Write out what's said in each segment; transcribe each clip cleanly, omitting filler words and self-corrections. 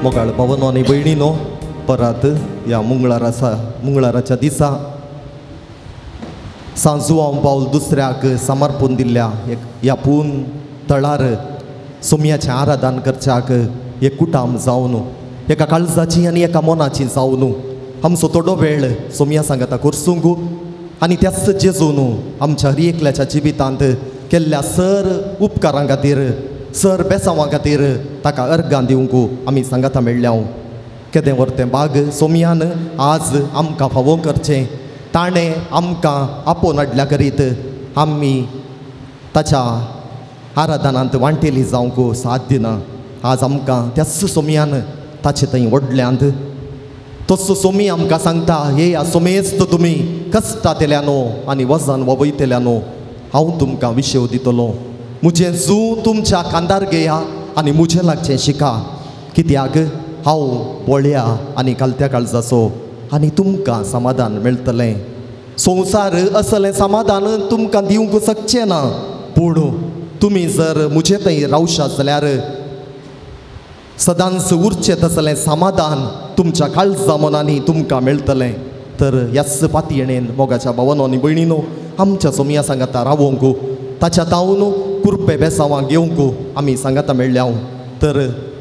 मोगाळ भावनो आनी भयणीनो परत ह्या मंगळाराच्या दिसा सांजू हांव पावल दुसऱ्याक समर्पण दिल्ल्या ह्या पून तळार सोमयाचें आराधन करच्याक एक कुटाम जावन एका काळजाची आनी एका मनाची जावन आमचो थोडो वेळ सोमया सांगाता करसूंक आनी त्याच जेजून आमच्या हर एकल्याच्या जिवितांत केल्ल्या सर उपकारां खातीर सर बेसांवां खातीर ताका अर्गां दिवंक आमी सांगाता मेळ्ळ्या केदें व्हरतें बाग सोमयान आज आमकां फावो करचें ताणें आमकां आपोवन हाडल्या करीत आमी ताच्या आराधनांत वांटेली जावंक साथ दिना आज आमकां त्याच सोमयान ताचे थंय व्हडल्यांत तसो सोमी आमकां सांगता हे सोमेस्त तुमी कश्टांतल्यानो आनी वजन ववयतल्यानो हांव तुमकां विशेव दितलो मुझे जू तुमच्या कांदार घेया आनी मुझे लागचें शिका कित्याक हांव बोळ्या आनी कालत्या काळजाचो आनी तुमकां समाधान मेळटलें संवसार असलें समाधान तुमकां दिवंक शकचें ना पूण तुमी जर मुझे थंय रावशात जाल्यार सदांच उरचें तसलें समाधान तुमच्या काळजा मनांनी तुमकां मेळटलें तर ह्याच पातयेणेन मोगाच्या भावनो आनी भयणीनो आमच्या सोमया सांगाता रावोंक ताच्या तावन कुरपे बेसांवां घेवंक आमी सांगाता मेळ्ळ्या तर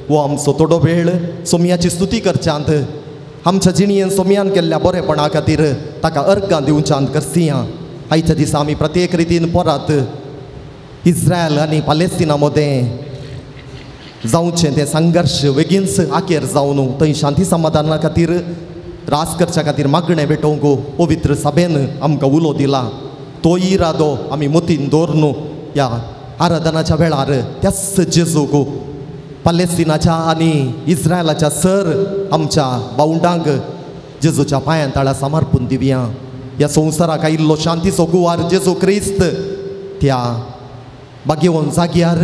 वो आमचो थोडो वेळ सोमयाची स्तुती करच्यांत आमच्या जिणयेन सोमयान केल्ल्या बरेपणा खातीर ताका अर्गां दिवच्यान करसिया. आयच्या दिसा आमी प्रत्येक रितीन परत इस्रायल आनी पालेस्तिना मदें जावचें तें संघर्श बेगीनच आखेर जावन थंय शांती समाधाना खातीर रास करच्या खातीर मागणें भेटोवंक पवित्र सभेन आमकां उलो दिला. तो इरादो आमी मतीन दवरून ह्या आराधनाच्या वेळार त्याच जेजूक पालेस्तिनाच्या आनी इस्रायलाच्या सर आमच्या बावंडांक जेजूच्या पांयां ताळा समर्पून दिवया. ह्या संवसाराक आयिल्लो शांतीचो गुवार जेजू क्रिस्त त्या बागेवन जाग्यार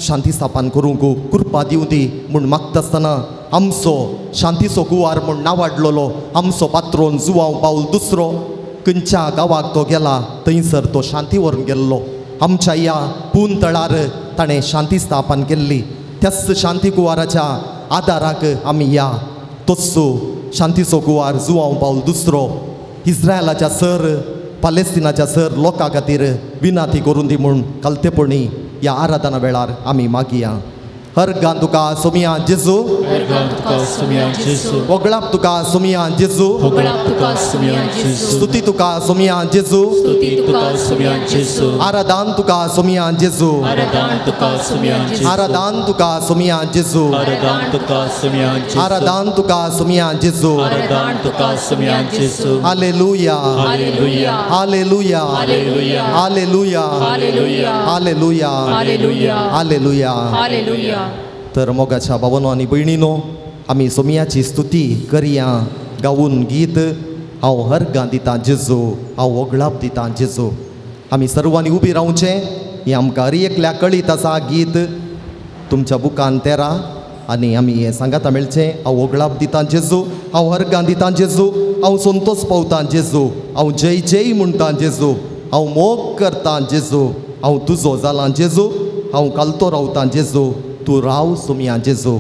शांती स्थापन करूंक कृपा दिवं दी म्हूण मागता आसतना आमचो शांतीचो गुवार म्हूण नांवाडलेलो आमचो पात्रोन जुवांव पावल दुसरो खंयच्या गांवाक तो गेला थंयसर तो शांती व्हरून गेल्लो. आमच्या ह्या पून तळार ताणें शांती स्थापन केल्ली. त्याच शांती गुवाराच्या आदाराक आमी या तोच शांतीचो गुवार जुवांव पावल दुसरो इस्रायलाच्या सर पालेस्तिनाच्या सर लोकां खातीर विनाती करून दी म्हूण कलतेपणी ह्या आराधना वेळार आमी मागया. अर्गां तुका सोमया जेजू, वगळाप तुका सोमया जेजू, स्तुती तुका सोमया जेजू, आराधन तुका सोमया जेजू, आराधन तुका सोमया जेजू, आराधन तुका सोमया जेजू, हालेलुया हालेलुया हालेलुया हालेलुया हालेलुया हालेलुया हालेलुया. तर मोगाच्या भावनो आनी भयणीनो आमी सोमयाची स्तुती करया गावून गीत हांव अर्गां दितां जेजू, हांव वगळाप दितां जेजू. आमी सर्वांनी उबी रावचें. हें आमकां हर एकल्या कळीत आसा गीत तुमच्या बुकान 13 आनी आमी हें सांगाता मेळचें. हांव वगळाप दितां जेजू, हांव अर्गां दितां जेजू, हांव संतोश पावतां जेजू, हांव जय जय म्हणटां जेजू, हांव मोग करतां जेजू, हांव तुजो जालां जेजू, हांव कालतो रावतां जेजू, तूं राव सोमया जेजू.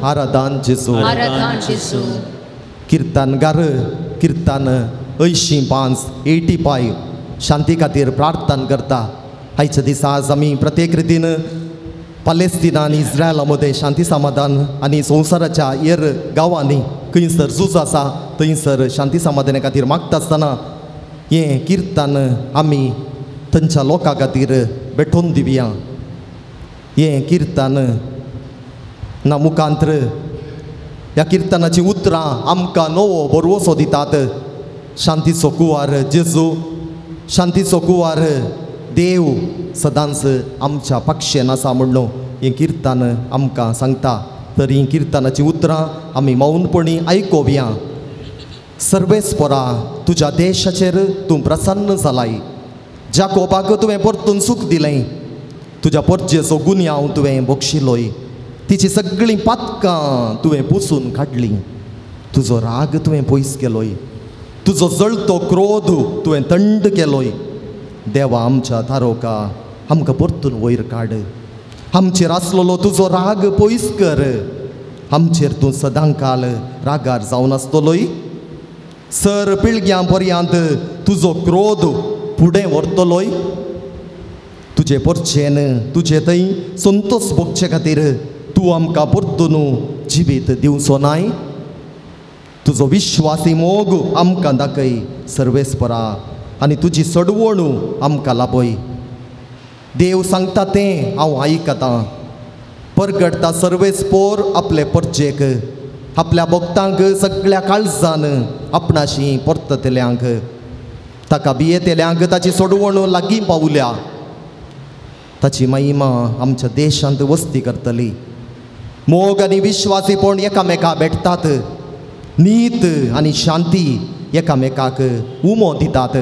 आराधन जेजू आराधन जेजू कीर्तनगार कीर्तन 85 शांती खातीर प्रार्थना करता आयच्या दिसा आज आमी प्रत्येक रितीन पॅलेस्टिना आनी इस्रायला मदें शांती समाधान आनी संवसाराच्या हेर गांवांनी खंयसर झूज आसा थंयसर शांती समाधाना खातीर मागता आसतना हें कीर्तन आमी थंयच्या लोकां खातीर भेटोवन दिवया. हें कीर्तन ना मुखांतर ह्या कीर्तनाची उतरां आमकां नवो बरवसो दितात. शांतीचो कुंवार जेजू शांतीचो कुंवार देव सदांच आमच्या पक्षेन आसा म्हणून हें कीर्तन आमकां सांगता. तर ही कीर्तनाची उतरां आमी मौनपणी आयकोवया. सर्वेस्परा तुज्या देशाचेर तूं प्रसन्न जालाय. जाकोबाक तुवें परतून सूख दिलें. तुज्या परजेचो गुन्यांव तुवें बक्षिलोय. तिची सगळीं पातकां तुवें पुसून काडलीं. तुजो राग तुवें पयस केलोय. तुजो जळतो क्रोध तुवें थंड केलोय. देवा आमच्या थारोका आमकां परतून वयर काड. आमचेर आसलोलो तुजो राग पयस कर. आमचेर तूं सदांकाल रागार जावन आसतलोय. सर पिळग्यां पर्यंत तुजो क्रोध फुडें व्हरतलोय. तुजे परचेन तुजे थंय संतोश भोगचे खातीर तूं आमकां परतून जिवीत दिवचो नाय. तुजो विश्वासी मोग आमकां दाखय सर्वेस्परा आनी तुजी सडवण आमकां लाभय. देव सांगता तें हांव आयकतां. परगडता सर्वेस्पोर आपले परजेक आपल्या भक्तांक सगळ्या काळजान आपणाशी परततल्यांक ताका भियेतल्यांक ताची सोडवण लागीं पावल्या. ताची महिमा आमच्या देशांत वस्ती करतली. मोग आनी विश्वासीपण एकामेका भेटतात. नीत आनी शांती एकामेकाक उमो दितात.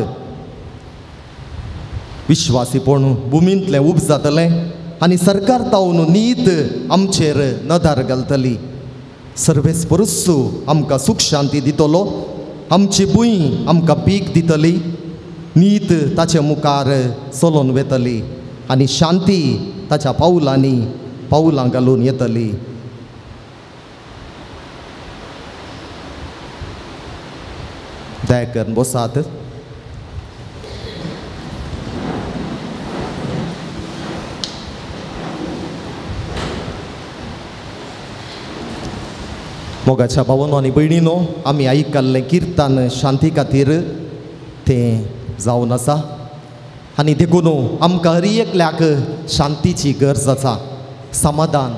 विश्वासीपण भुमींतलें उब जातलें आनी सरकार तावन नीत आमचेर नदर घालतली. सर्वेस्परसू आमकां सुख शांती दितलो. आमची भूंय आमकां पीक दितली. नीत ताचे मुखार चलोन वेतली आनी शांती ताच्या पावलांनी पावलां घालून येतली. दया करून बसात. मोगाच्या भावांनो आनी भयणींनो आमी आयकल्लें कीर्तन शांती खातीर तें जावन आसा. आनी देखून आमकां हर एकल्याक शांतीची गरज आसा. समाधान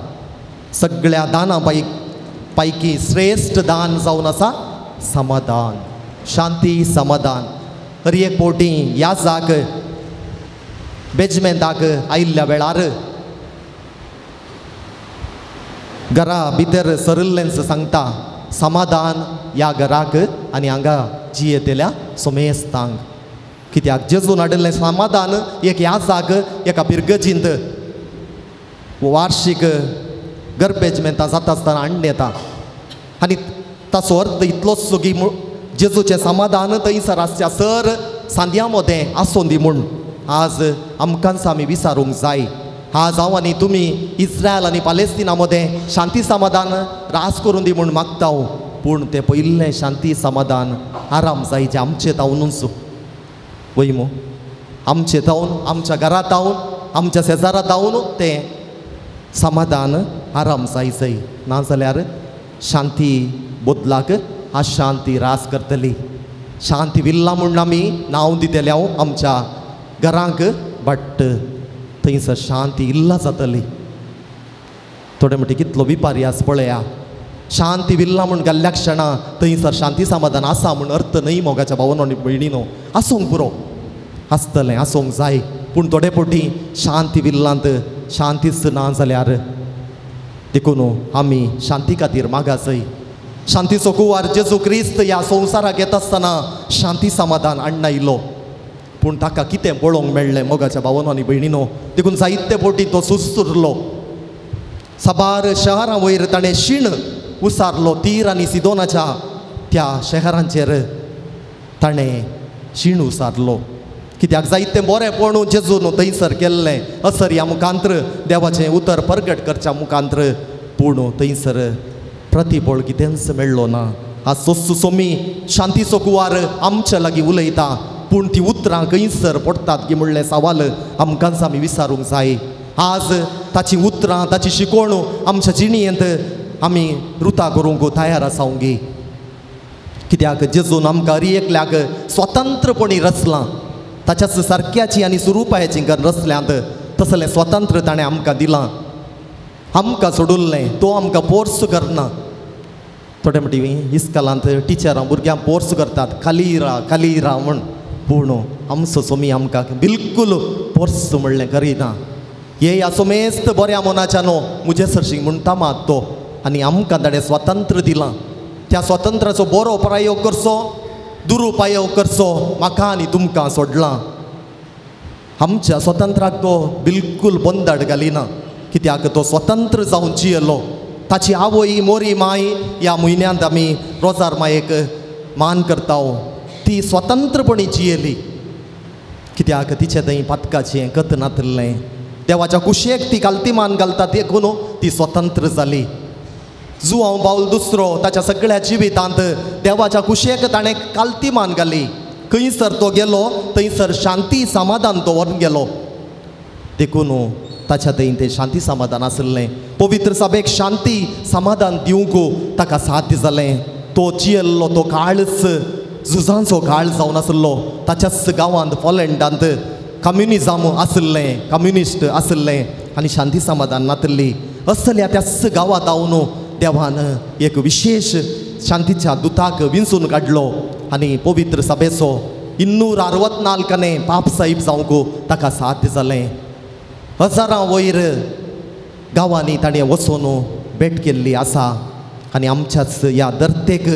सगळ्या दानां पैकी श्रेश्ठ दान जावन आसा समाधान. शांती समाधान हर एक पोटी ह्या जाग बेजमेंताक आयिल्ल्या वेळार घरा भितर सरिल्लेंच सांगता समाधान ह्या घराक आनी हांगा जियेतल्या सोमेस्तांक. कित्याक जेजून हाडिल्लें समाधान एक ह्या जाग एका पिरगजींत वार्शीक गर्पेजमेंतां जाता आसतना हाडून येता. आनी ताचो अर्थ इतलोच की जेजूचें समाधान थंयसर आसच्या सर सांद्या मदें आसूं दी म्हूण आज आमकांच आमी विचारूंक जाय. आज हांव आनी तुमी इस्रायल आनी पॅलेस्टिना मदें शांती समाधान रास करून दी म्हूण मागता. पूण तें पयिल्लें शांती समाधान आराम जाय जें आमचें तावनूच वय मो आमचें तावन आमच्या घरा तावन आमच्या शेजारा तावन तें समाधान आराम जाय. नाजाल्यार शांती बदलाक अशांती रास करतली. शांती विल्ला म्हूण आमी नांव दितले आमच्या घरांक बट थंयसर शांती इल्ला जातली. थोडे म्हणटा कितलो विपर्यास पळया. शांती विल्ला म्हूण गेल्ल्या क्षणां थंयसर शांती समाधान आसा म्हूण अर्थ न्हय. मोगाच्या भावांनो आनी भयणींनो आसूंक पुरो आसतलें आसूंक जाय. पूण थोडे फावटी शांती विल्लांत शांतीच ना जाल्यार देखून आमी शांती खातीर मागासय. शांतीचो कुंवार जेजू क्रिस्त ह्या संवसाराक येता आसतना शांती समाधान हाडून आयलो. पूण ताका कितें पळोवंक मेळ्ळें मोगाच्या भावांनो आनी भयणींनो. देखून जायते फावटी तो सुस्तुरलो. साबार शहरां वयर ताणें शीण उसारलो. तीर आनी सिदोनाच्या त्या शहरांचेर ताणें शीण उसारलो. कित्याक जायतें बरेंपण जेजून थंयसर केल्लें असर ह्या मुखांत्र देवाचें उतर परगट करच्या मुखांत्र. पूण थंयसर प्रतिफळ कितेंच मेळ्ळो ना. आज सोस्सू सोमी शांतीचो कुवार आमच्या लागीं उलयता, पूण ती उतरां खंयसर पडटात की म्हणलें सवाल आमकांच आमी विचारूंक जाय. आज ताची उतरां ताची शिकवण आमच्या जिणेंत आमी रुता करूंक तयार आसांव गे. कित्याक जेजून आमकां हर एकल्याक स्वतंत्रपणी रचलां. ताच्याच सारक्याची आनी स्वरुपाची रचल्यांत तसलें स्वतंत्र ताणें आमकां दिलां. आमकां सोडुल्लें, तो आमकां फोर्स करना. थोडे म्हणटी इस्कॉलांत टिचरां भुरग्यांक फोर्स करतात, खाली राव म्हण. पूण आमचो सोमी आमकां बिलकूल फोर्स म्हणलें करिना. हे ह्या सोमेस्त बऱ्या मनाच्या न्हू मुजे सरशीक म्हणटा मात तो. आनी आमकां ताणें स्वतंत्र दिलां. त्या स्वतंत्राचो बरो प्रयोग करचो, दुरुपयोग करचो म्हाका आनी तुमकां सोडलां. आमच्या स्वतंत्राक तो बिलकूल बंदड घालिना. कित्याक तो स्वतंत्र जावन जियेलो. ताची आवय मोरी माय ह्या म्हयन्यांत आमी रोजार मायेक मान करता. ती स्वतंत्रपणी जियेली. कित्याक तिचे थंय पातकाचें कत नासलें. देवाच्या कुशेक ती काल्तिमान घालता देखून ती स्वतंत्र जाली. जुआंव पावल दुसरो ताच्या सगळ्या जिवितांत देवाच्या कुशेक ताणें काल्तिमान घाली. खंयसर तो गेलो थंयसर शांती समाधान तो व्हरून गेलो. देखून ताच्या थंय तें शांती समाधान आसलें. पवित्र सभेक शांती समाधान दिवंक ताका साध्य जालें. तो जियेल्लो तो काळच झुजांचो काळ जावन आसलो. ताच्याच गांवांत पोलंडांत कम्युनिजम आसलें, कम्युनिस्ट आसलें आनी शांती समाधान नासली. असल्या त्याच गांवांत हांव देवान एक विशेष शांतीच्या दुताक विंचून काडलो आनी पवित्र सभेचो 264 पाप साहिब जावंक ताका साध्य जालें. हजारां वयर गांवांनी ताणें वचून भेट केल्ली आसा. आनी आमच्याच ह्या धर्तेक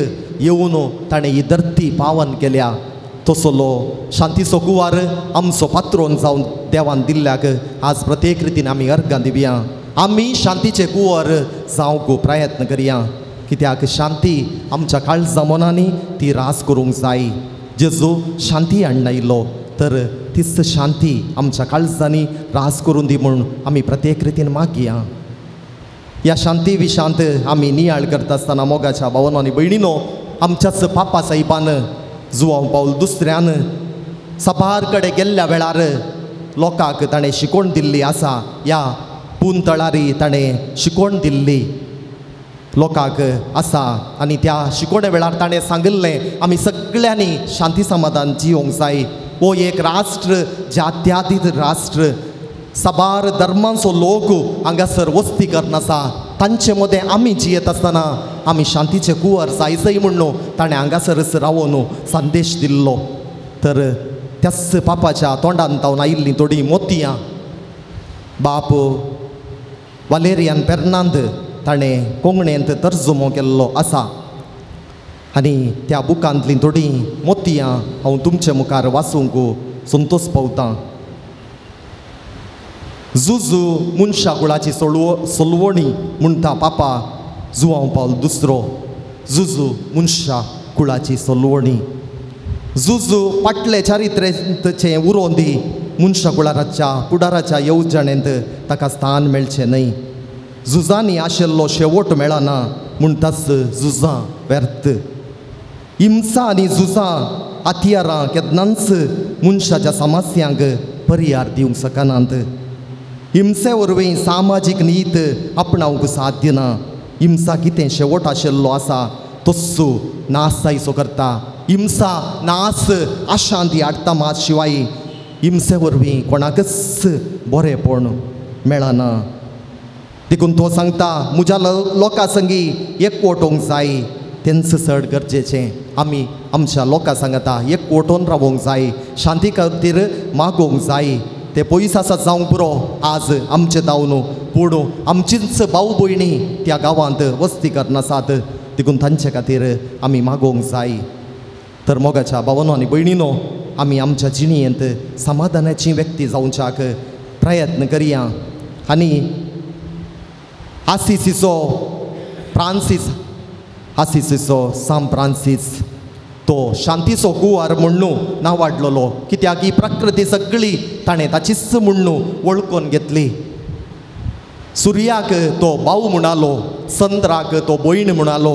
येवन ताणें ही धरती पावन केल्या. तसलो शांतीचो कुवार आमचो पात्रोन जावन देवान दिल्ल्याक आज प्रत्येक रितीन आमी अर्गां दिवया. आमी शांतीचे कुंवर जावंक प्रयत्न करया. कित्याक शांती आमच्या काळजा मनांनी ती रास करूंक जाय. जेजू शांती हाडून आयिल्लो, तर तीच शांती आमच्या काळजांनी रास करून दी म्हूण आमी प्रत्येक रितीन मागया. ह्या शांती विशांत आमी नियाळ करता आसतना मोगाच्या भावांनो आनी भयणीनो, आमच्याच पापा साहिबान जुआंव पावल दुसऱ्यान सभार कडेन गेल्ल्या वेळार लोकांक ताणें शिकवण दिल्ली आसा. ह्या पुंतळारी ताणें शिकवण दिल्ली लोकांक आसा. आनी त्या शिकवणे वेळार ताणें सांगिल्लें आमी सगळ्यांनी शांती समाधान जियोंक जाय. हो एक राष्ट्र जात्यातीत राष्ट्र. सबार धर्मांचो लोक हांगासर वस्ती करन आसा. तांचे मदें आमी जियेत आसतना आमी शांतीचे कुंवर जाय म्हणून ताणें हांगासरच रावून संदेश दिल्लो. तर त्याच पापाच्या तोंडान तावन आयिल्लीं थोडीं मोतयां बाप वालेरियान पेर्नांद ताणें कोंकणींत तर्जुमो केल्लो आसा. आनी त्या बुकांतलीं थोडीं मोतयां हांव तुमचे मुखार वाचूंक संतोश पावतां. जुजू मनशा कुळाची सोलवणी म्हणटा पापा जुआंव पावल दुसरो. जुजू मनशा कुळाची सोलवणी. जुजू फाटले चारित्रेचें उरोवन दी. मनशा कुळाच्या पुडाराच्या येवजणेंत ताका स्थान मेळचें न्हय. झुजांनी आशिल्लो शेवट मेळना म्हणटाच झुजां व्यर्थ. हिंसा आनी झुजां हातियारां केन्नाच मनशाच्या समस्यांक पर्याय दिवंक शकनात. हिंसे वरवीं सामाजीक नीत आपणावंक साध्य ना. हिंसा कितें शेवट आशिल्लो आसा तस्सो नास जायचो करता. हिंसा नास अशांती हाडटा मात शिवाय हिंसे वरवीं कोणाकच बरेंपण मेळना. देखून तो सांगता म्हज्या लोकां संगी एकवटोवंक जाय. तेंच चड गरजेचें. आमी आमच्या लोकां सांगता एकवटून रावोंक जाय. शांती खातीर मागोवंक जाय. ते पयस आसा जावंक पुरो आज आमचे दावन, पूण आमचीच भाऊ भयणी त्या गांवांत वस्ती करनासात. देखून तांचे खातीर आमी मागोवंक जाय. तर मोगाच्या भावांनो आनी भयणीनो, आमी आमच्या जिणेंत समाधानाची व्यक्ती जावच्याक प्रयत्न करया. आनी सांत फ्रांसीस तो शांतीचो कुंवार म्हणून नांवाडलेलो. कित्याक ही प्रकृती सगळी ताणें ताचीच म्हणून वळखून घेतली. सुर्याक तो भाऊ म्हणालो, चंद्राक तो भयण म्हणालो,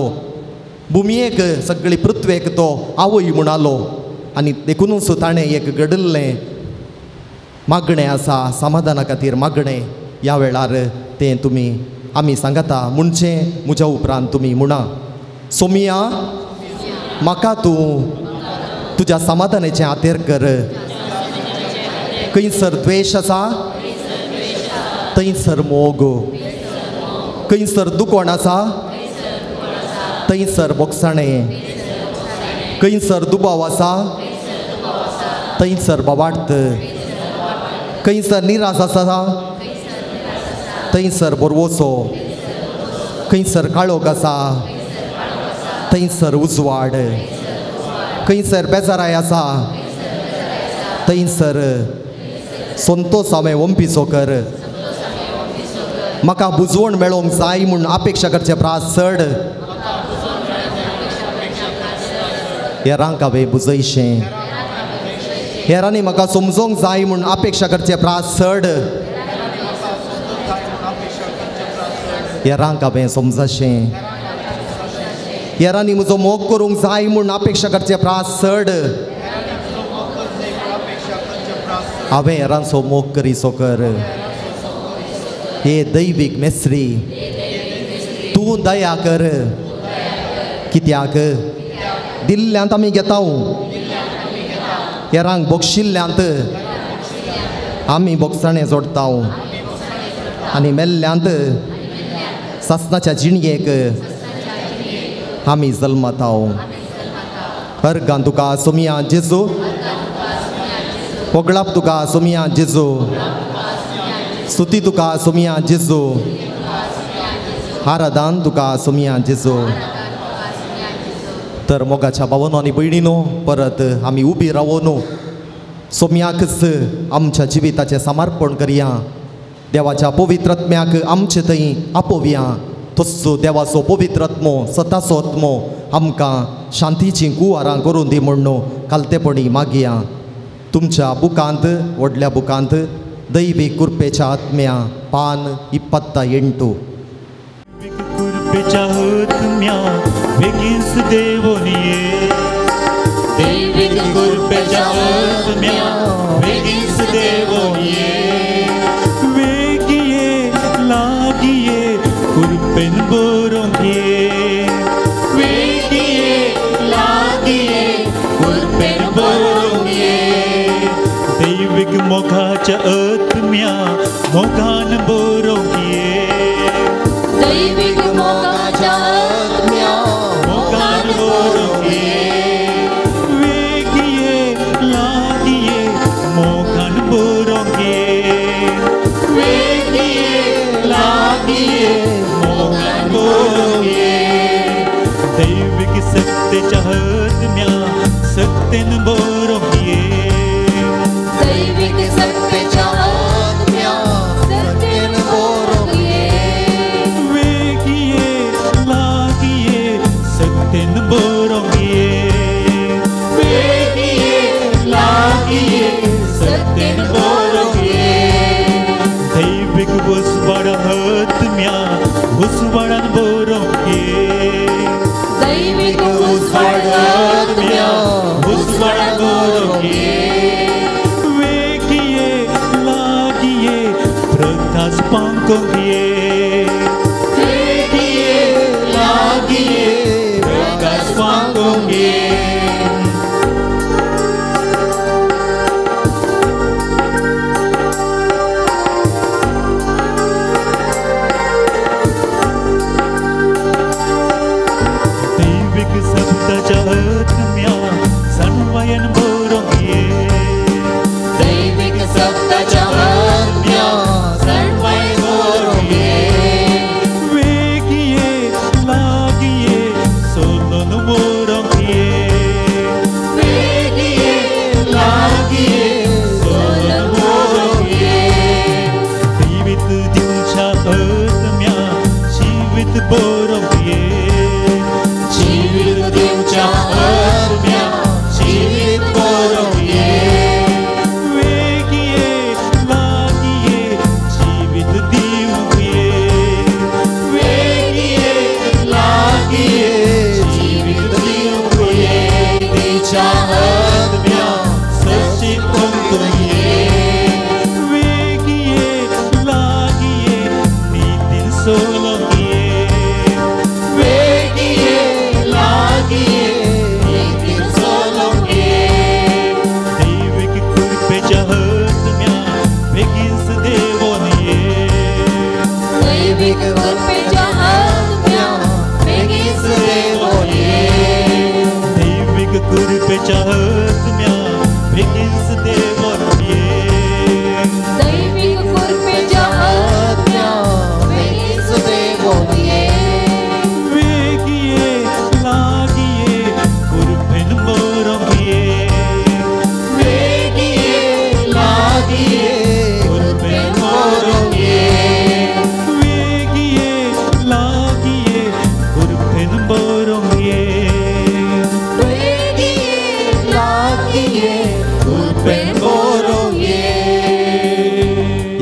भुमयेक सगळी पृथ्वेक तो आवय म्हणालो. आनी देखूनच ताणें एक घडल्लें मागणें आसा समाधाना खातीर मागणें. ह्या वेळार तें तुमी आमी सांगता म्हणचें म्हज्या उपरांत तुमी म्हणा. सोमिया, म्हाका तूं तुज्या समाधानाचें हातेर कर. खंयसर द्वेश आसा थंयसर मोग, खंयसर दुखण आसा थंयसर बोगसाणें, खंयसर दुबाव आसा थंयसर बोवार्थ, खंयसर निराश आसा थंयसर बोरवोसो, खंयसर काळोख आसा थंयसर उजवाड, खंयसर बेजाराय आसा थंयसर संतोश हांवें वंपिसो कर. म्हाका बुजवण मेळोंक जाय म्हूण अपेक्षा करचे प्रास चड, हेरांक हांवें बुजयशें. हेरांनी म्हाका समजोंक जाय म्हूण अपेक्षा करचे प्रास चड, हेरांक हांवें समजशें. हेरांनी म्हजो मोग करूंक जाय म्हूण अपेक्षा करचे प्रास चड, हांवें हेरांचो मोग करीसो कर. हे दैवीक मेस्त्री, तूं दया कर. कित्याक दिल्ल्यांत आमी घेता, हेरांक बोगशिल्ल्यांत आमी बोगसाणें जोडटा, आनी मेल्ल्यांत सासणाच्या जिणगेक आमी जल्मता. अर्गां तुका सोमिया जेजू, वगळाप तुका सोमिया जेजू, स्तुती तुका सोमिया जेजू, आराधन तुका सोमिया जेजू. तर मोगाच्या भावांनो आनी भयणीनो, परत आमी उबी रावून सोम्याकच आमच्या जिविताचें समर्पण करया. देवाच्या पवित्र आत्म्याक आमचे थंय आपोवया. तसो देवाचो पवित्र आत्मो, सताचो आत्मो आमकां शांतीचीं कुवारां करून दी म्हणून कालतेपणी मागया. तुमच्या बुकांत, व्हडल्या बुकांत दैवीक कृपेच्या आत्म्या पान 28. कृपेच्या आत्म्या बेगीनच देवून ये. दैवीक कृपेच्या आत्म्या बेगीनच देवून ये. वेगी ये, लागी ये, कृपेन बरोवंक ये. वेगी ये, लागी ये, कृपेन बरोवंक ये. दैवीक मोगाच्या आत्म्या मोगान बरोवंक ये. दैविक मोगाच्या आत्म्या मोगान बरोवंक ये. वेगी ये, लागी ये, मोगान बरोवंक ये. वेगी ये, लागी ये, मोगान बरोवंक ये. दैविक सत्तेच्या आत्म्या सत्तेन बरोवंक ये. दैविक सत्तेच्या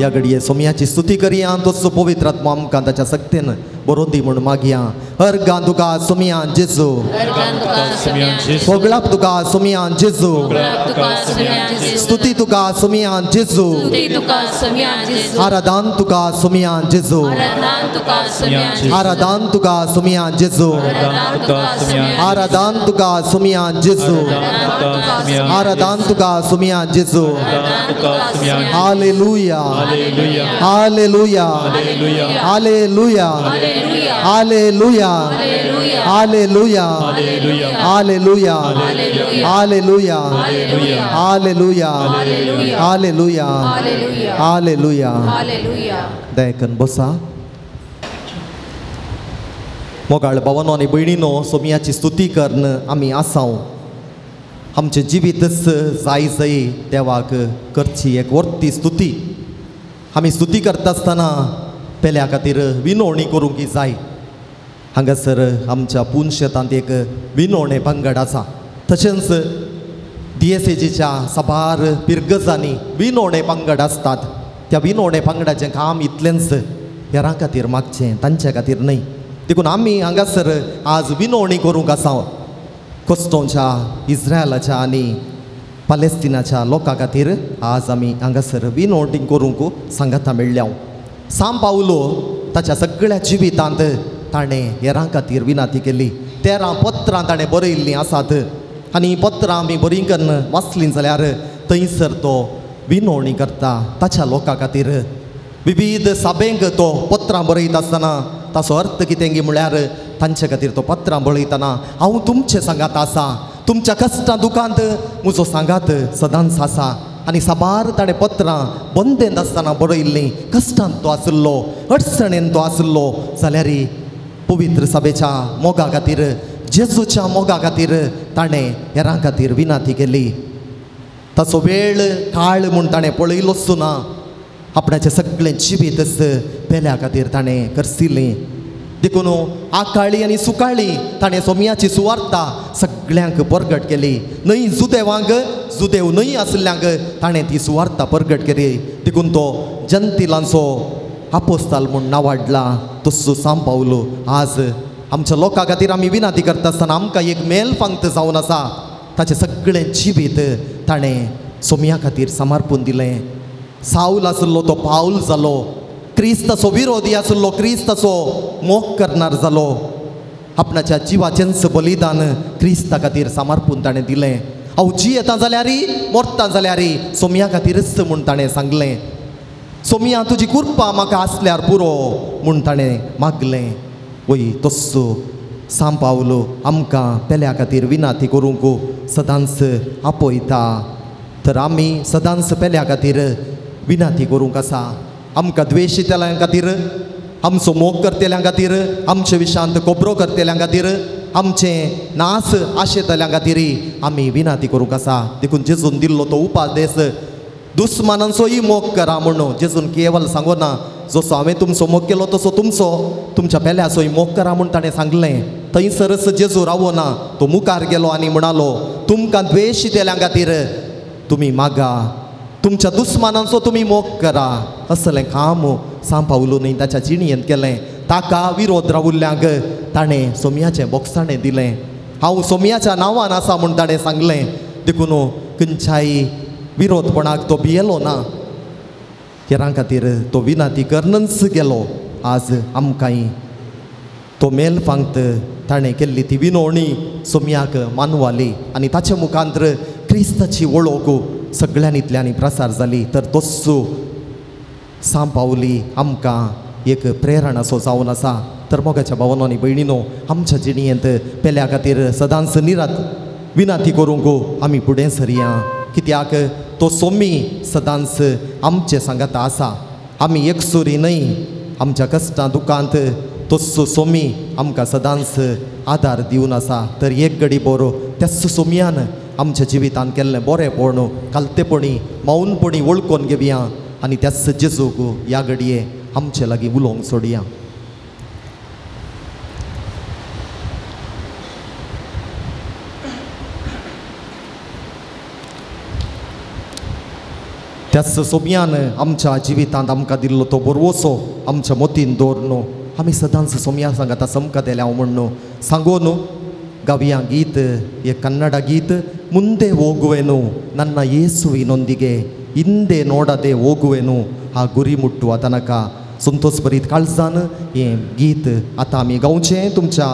या घडये सोमयाची स्तुती करया तोच पवित्र आत्मा आमकां ताच्या सक्तीन बरोवन दी म्हूण मागया अर्गां तुका सोमया जेजू फोगळाप तुका सोमया जेजू स्तुती तुका सोमया जेजू आराधन तुका सोमया जेजू आराधन तुका सोमया जेजू आराधन तुका सोमया जेजू आराधन तुका सोमया जेजू हालेलुया हालेलुया हालेलुया हालेलुया हालेलुया हालेलुया हालेलुया हालेलुया हालेलुया हालेलुया दयकन बसा मोगाळ भावांनो आनी भयणीनो सोमयाची स्तुती करन आमी आसांव आमचें जिवीतच जाय जाय देवाक करची एक वर्ती स्तुती आमी स्तुती करता आसतना पेल्या खातीर विनवणी करूंक जाय हांगासर आमच्या पुंछ शेतांत एक विनवणे पंगड आसा तशेंच DSAGच्या साबार पिरगजांनी विनवणे पंगड आसतात त्या विनवणे पंगडाचें काम इतलेंच हेरां खातीर मागचें तांच्या खातीर न्हय देखून आमी हांगासर आज विनवणी करूंक आसा कोस्टोच्या इस्रायलाच्या आनी पालेस्तिनाच्या लोकां खातीर आज आमी हांगासर विनवणी करूंक सांगाता मेळ्ळ्या सांब पावलो ताच्या सगळ्या जिवितांत ताणें हेरां खातीर विनाती केली 13 पत्रां ताणें बरयल्लीं आसात आनी ही पत्रां आमी बरीं करून वाचलीं जाल्यार थंयसर तो विनवणी करता ताच्या लोकां खातीर विविध सभेंक तो पत्रां बरयता आसतना ताचो अर्थ कितें गी म्हळ्यार तांचे खातीर तो पत्रां बरयतना हांव तुमचे सांगात आसा तुमच्या कश्टां दुखांत म्हजो सांगात सदांच आसा आनी साबार ताणें पत्रां बंदेंत आसतना बरयल्लीं कश्टांत तो आसलो अडचणेन तो आसलो जाल्यार पवित्र सभेच्या मोगा खातीर जेजूच्या मोगा खातीर ताणें हेरां खातीर विनाती केली ताचो वेळ काळ म्हूण ताणें पळयलोच ना आपणाचें सगळें जिवीतच पेल्या खातीर ताणें करसिल्लें देखून आकाळी आनी सुकाळी ताणें सोमयाची सुवार्ता सगळ्यांक परगट केली न्हय जुदेवांक जुदेव न्हय आसल्यांक ताणें ती सुवार्ता परगट केली देखून तो जंतिलांचो आपोस्ताल म्हूण नांवाडला तसो सांब पावलो आज आमच्या लोकां खातीर आमी विनाती करता आसतना आमकां एक मेल फांक्त जावन आसा ताचें सगळें जिवीत ताणें सोमया खातीर समर्पून दिलें साऊल आसलो तो पाऊल जालो क्रिस्ताचो विरोधी आसलो क्रिस्ताचो मोग करणार जालो आपणाच्या जिवाचेंच बलिदान क्रिस्ता खातीर समर्पून ताणें दिलें हांव जियेता जाल्यार मरता जाल्यार सोमया खातीरच म्हूण ताणें सांगलें सोमया तुजी कृपा म्हाका आसल्यार पुरो म्हूण ताणें मागलें वय तस्सो सांब पावलो आमकां पेल्या खातीर विनाती करूंक सदांच आपयता तर आमी सदांच पेल्या खातीर विनाती करूंक आसा आमकां द्वेशितल्यां खातीर आमचो मोग करतेल्यां खातीर आमचे विशांत कोबरो करतेल्यां खातीर आमचें नास आशेतल्यां खातीर आमी विनाती करूंक आसा देखून जेजून दिल्लो तो उपादेश दुस्मानांचोय मोग करा म्हणून जेजून केवल सांगोना जसो हांवें तुमचो मोग केलो तसो तुमच्या पेल्याचोय मोग करा म्हूण ताणें सांगलें थंयसरच जेजू रावना तो मुखार गेलो आनी म्हणालो तुमकां द्वेशितल्यां खातीर तुमी मागा तुमच्या दुस्मानांचो तुमी मोग करा असलें काम सांब पावलोनी ताच्या जिणयेंत केलें ताका विरोध रावुल्ल्यांक ताणें सोमयाचें बोगसाणें दिलें हांव सोमयाच्या नांवान आसा म्हूण ताणें सांगलें देखून खंयच्याय विरोधपणाक तो भियेलो ना हेरां खातीर तो विनाती करणच गेलो आज आमकांय तो मेल फांक्त ताणें केल्ली ती विनवणी सोमयाक मानवाली आनी ताचे मुखांतर क्रिस्ताची वळख सगळ्यांनीतल्यानी प्रसार जाली तर तस्सो सांब पावली आमकां एक प्रेरणाचो जावन आसा तर मोगाच्या भावांनो आनी भयणीनो आमच्या जिणयेंत पेल्या खातीर सदांच निरात विनाती करूंक आमी फुडें सरया कित्याक तो सोमी सदांच आमचे सांगाता आसा आमी एकसुरी न्हय आमच्या कश्टां दुखांत तस्सो सोमी आमकां सदांच आदार दिवन आसा तर एक घडी बरो त्याच सोमयान आमच्या जिवितांत केल्लें बरेंपण कालतेपणी मौनपणी वळखून घेवया आनी त्याच जेजूक ह्या घडये आमचे लागीं उलोवंक सोडया त्याच सोमयान आमच्या जिवितांत आमकां दिल्लो तो बोरवोसो आमच्या मोतीन दवरनो आमी सदांच सोमया सांगाता समका देल्या हांव म्हणू सांगो न्हू ಗವಿಯ ಗೀತ್ ಈ ಕನ್ನಡ ಗೀತ್ ಮುಂದೆ ಹೋಗುವೆನು ನನ್ನ ಯೇಸುವಿನೊಂದಿಗೆ ಹಿಂದೆ ನೋಡದೆ ಹೋಗುವೆನು ಆ ಗುರಿ ಮುಟ್ಟುವ ತನಕ संतोष बरीत काळजान हे गीत आतां आमी गावचें तुमच्या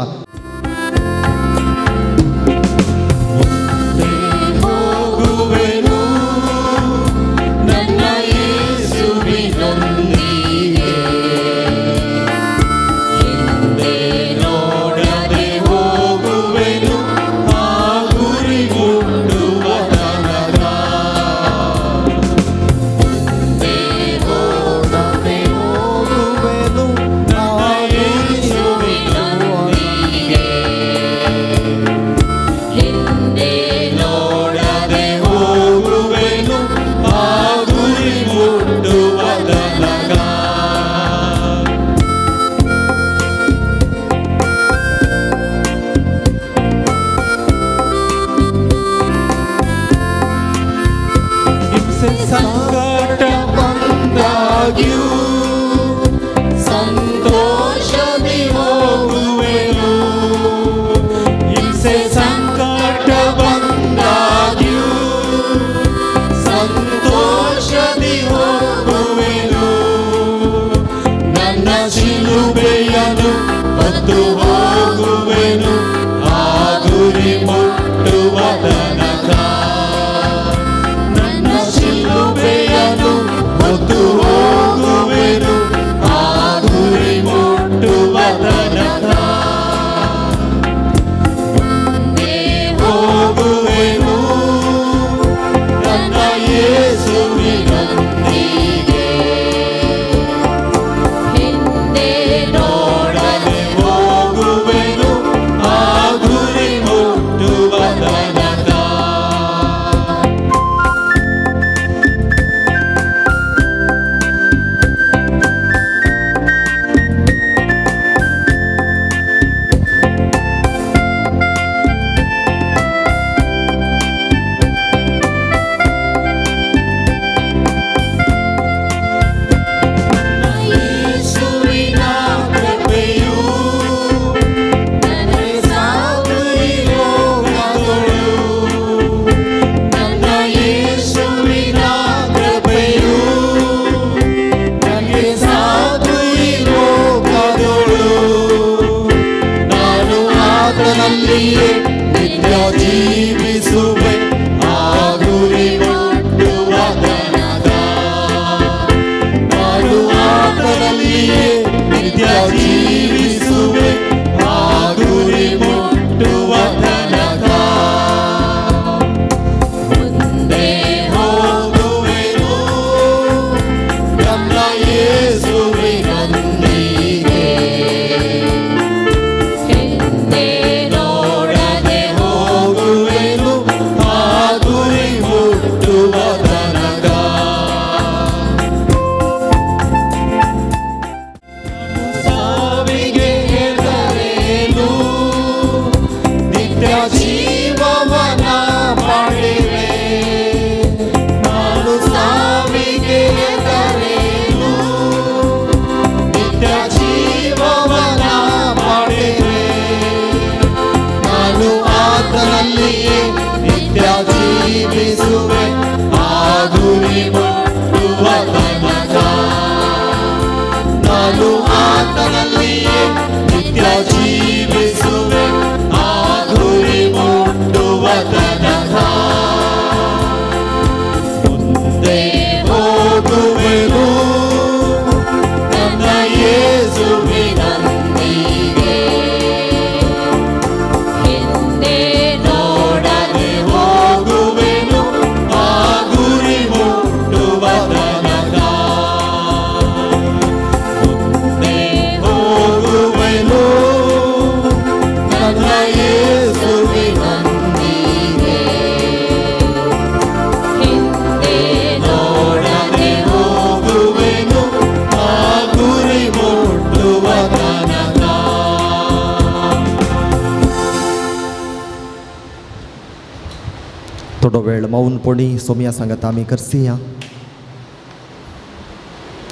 थोडो वेळ मौन पोणी सोमया सांगात आमी करसिया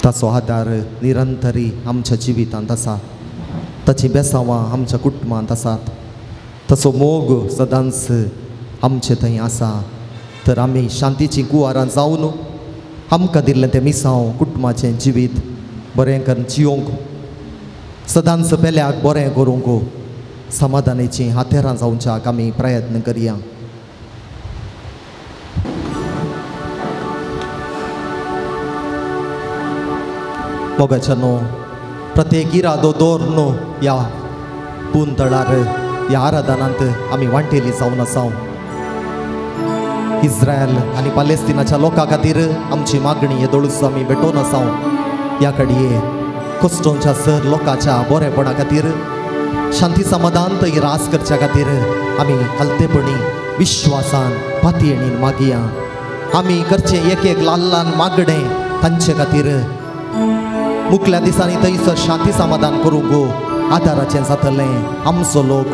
ताचो आदार निरंतरी आमच्या जिवितांत आसा, ताची बेसांवां आमच्या कुटुंबांत आसात, ताचो मोग सदांच आमचे थंय आसा. तर आमी शांतीची कुवारां जावन आमकां दिल्लें तें मिसांव कुटुंबाचें जिवीत बरें करून जियोंक, सदांच पेल्याक बरें करूंक, समाधानाचीं हातेरां जावच्याक आमी प्रयत्न करया. मोगाच्यानो प्रत्येक इरादो दवरून ह्या पुंतळार ह्या आराधनांत आमी वांटेली जावन आसा. इस्रायल आनी पालेस्तिनाच्या लोकां खातीर आमची मागणी हे दोळूस आमी भेटोवन आसा. ह्या कडये कोस्टोंच्या सर लोकांच्या बरेपणा खातीर शांती समाधान थंय रास करच्या खातीर आमी कलतेपणी विश्वासान पातयेणीन मागया. आमी करचें एक एक ल्हान ल्हान मागणें तांचे खातीर मुखल्या दिसांनी थंयसर शांती समाधान करूंक आदाराचें जातलें. आमचो लोक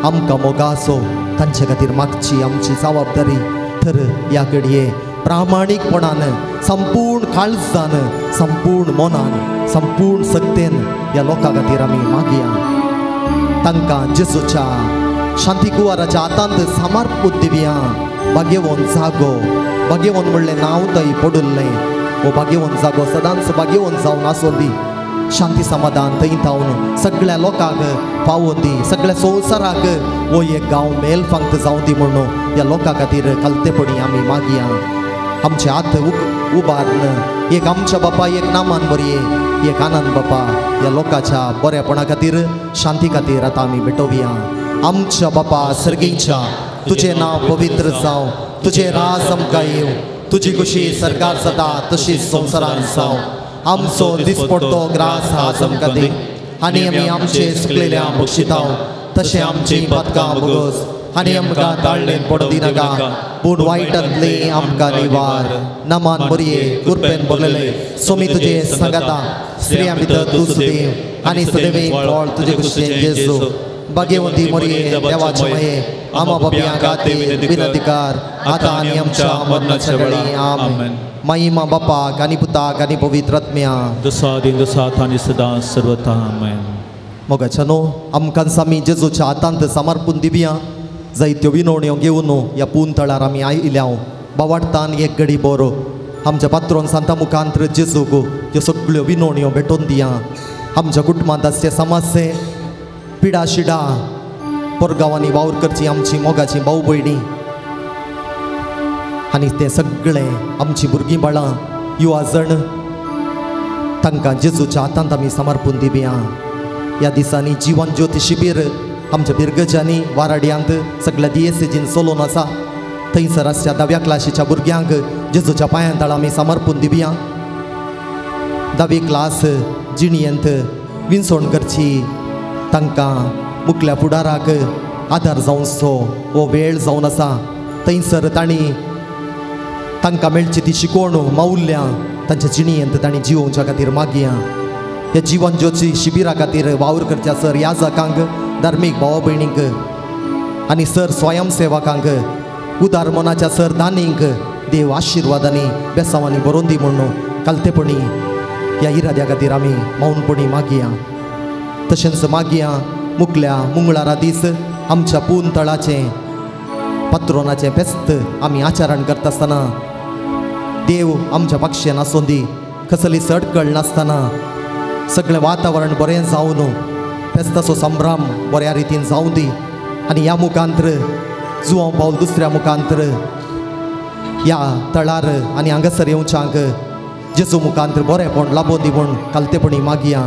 आमकां मोगासो तांचे खातीर मागची आमची जबाबदारी. तर ह्या घडये प्रामाणीकपणान संपूर्ण काळजान संपूर्ण मनान संपूर्ण सक्तेन ह्या लोकां खातीर आमी मागया. तांकां जेजूच्या शांती कुवाराच्या हातांत समर्पून दिवया. भाग्यवन जागो, भाग्यवन म्हणलें नांव थंय पडुल्लें, हो भाग्यवन जागो सदांच भाग्यवन जावन आसूं दी. शांती समाधान थंय जावन सगळ्या लोकांक पावोवन दी. सगळ्या संवसाराक हो एक गांव मेल फांक्त जावं दी म्हणून ह्या लोकां खातीर कलतेपणी आमी मागया. आमचे हात उबारन एक आमच्या बापा एक नामान बरये, एक आनंद बापा ह्या लोकांच्या बरेपणा खातीर शांती खातीर आतां आमी भेटोवया. आमच्या बापा सर्गीच्या तुजें नांव पवित्र जावं, तुजें राज आमकां येवं, तुजी खुशी सरकार जाता तशीच संवसारांत जावं. आमचो दिसपडटो ग्रास आज आमकां दी, आनी आमी आमचे सुकलेल्या बक्षितांव तशें आमची पदकां भोगोस, आनी आमकां ताळणेन पडूं दिनाका, पूण वायटांतली आमकां निवार. नामान बरये कृपेन भरलेले सोमी तुजे सांगाता, स्त्रियां भितर तूं सुदेव, आनी सदैवीक फळ तुजे कुशीचें जेजू. भाग्यवंती मरये देवाचे माये, आमा बापयां खातीर बिनधिकार आतां आनी आमच्या मरणाच्या वेळी आमेन. महिमा बापाक आनी पुताक आनी पवित्र आत्म्याक दसादीन दसात आनी सदां सर्वथा आमेन. मोगाच्यानो आमकां आमी जेजूच्या हातांत समर्पून दिवया. जायत्यो विनवण्यो घेवन ह्या पुंतळार आमी आयल्या. बावाडतान एक घडी बरो आमच्या पात्रोन सांता मुखांतर जेजूक ह्यो सगळ्यो विनवण्यो भेटोवन दिया. आमच्या कुटुंबांत आसचे समस्ये पिडा शिडा परगांवांनी वावर करची आमची मोगाची भाऊ भयणी, आनी ते सगळे आमची भुरगीं बाळां युवा जण तांकां जेजूच्या हातांत आमी समर्पून दिवया. ह्या दिसांनी जीवन ज्योती शिबीर आमच्या बिरगजांनी वाराड्यांत सगळ्या DSCजीन चलोवन आसा. थंयसर आसच्या 10व्या क्लासीच्या भुरग्यांक जेजूच्या पांयां तळा आमी समर्पून दिवया. 10वी क्लास जिणयेंत विंसवण करची तांकां मुखल्या फुडाराक आदार जावचो हो वेळ जावन आसा. थंयसर तांकां मेळची ती शिकवण मौल्यां तांच्या जिणयेंत तांणी जिवोवच्या खातीर मागया. ह्या जीवन ज्योती शिबिरा खातीर वावर करच्या सर याजकांक, धार्मीक भाव भयणींक आनी सर स्वयंसेवकांक, उदार मनाच्या सर दानींक देव आशिर्वादांनी बेसांवांनी बरोवन दी म्हणून कलतेपणी ह्या इराद्या खातीर आमी मौनपणी मागया. तशेंच मागया मुखल्या मंगळारा दीस आमच्या पुंतळाचें पात्रोनाचें फेस्त आमी आचरण करता आसतना देव आमच्या पक्षान आसूं दी. कसली सडकळ नासतना सगळें वातावरण बरें जावन फेस्ताचो संभ्रम बऱ्या रितीन जावं दी. आनी ह्या मुखांतर जुवांव पावल दुसऱ्या मुखांतर ह्या तळार आनी हांगासर येवच्यांक जेजू मुखांतर बरेंपण लाबोवन दी म्हूण कलतेपणी मागया.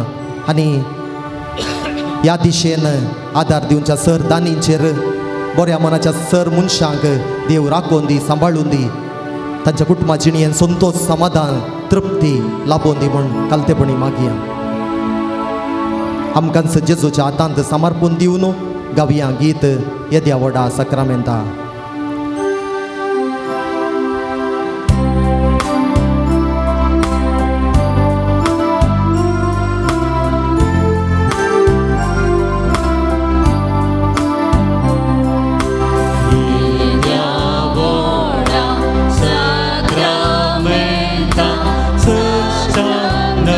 आनी ह्या दिशेन आदार दिवच्या सर दानींचेर बऱ्या मनाच्या सर मनशांक देव राखोवन दी, सांबाळून दी. तांच्या कुटुंबा जिणयेन संतोष समाधान तृप्ती लाबोवन दी म्हूण कलतेपणी मागया. आमकां जेजूच्या हातांत समर्पून दिवन गावया गीत येद्या व्हडा सक्रामेंता. Sacramenta,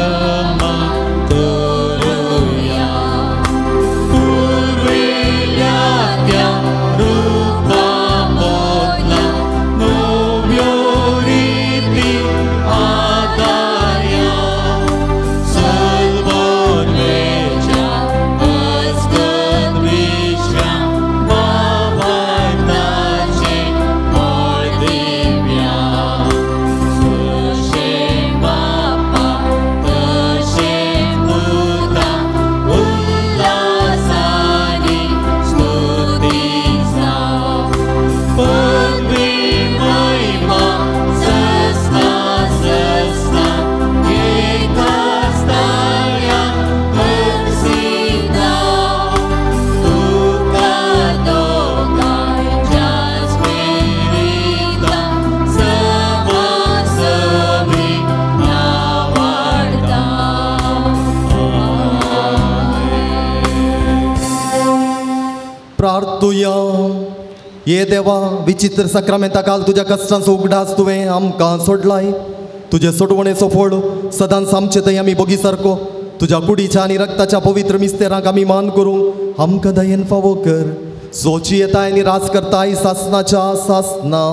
प्रार्थुया. ये देवा विचित्र सक्रामेंता काल तुझ्या कष्टांचो उगडास तुवें आमकां सोडलाय. तुझे सोडवणेचो फळ सदांच आमचे थंय आमी बगी सारको तुझ्या कुडीच्या आनी रक्ताच्या पवित्र मिस्तेराक आमी मान करूंक आमकां दयेन फावो कर. जोची येताय आनी राज करताय सासनाच्या सासना.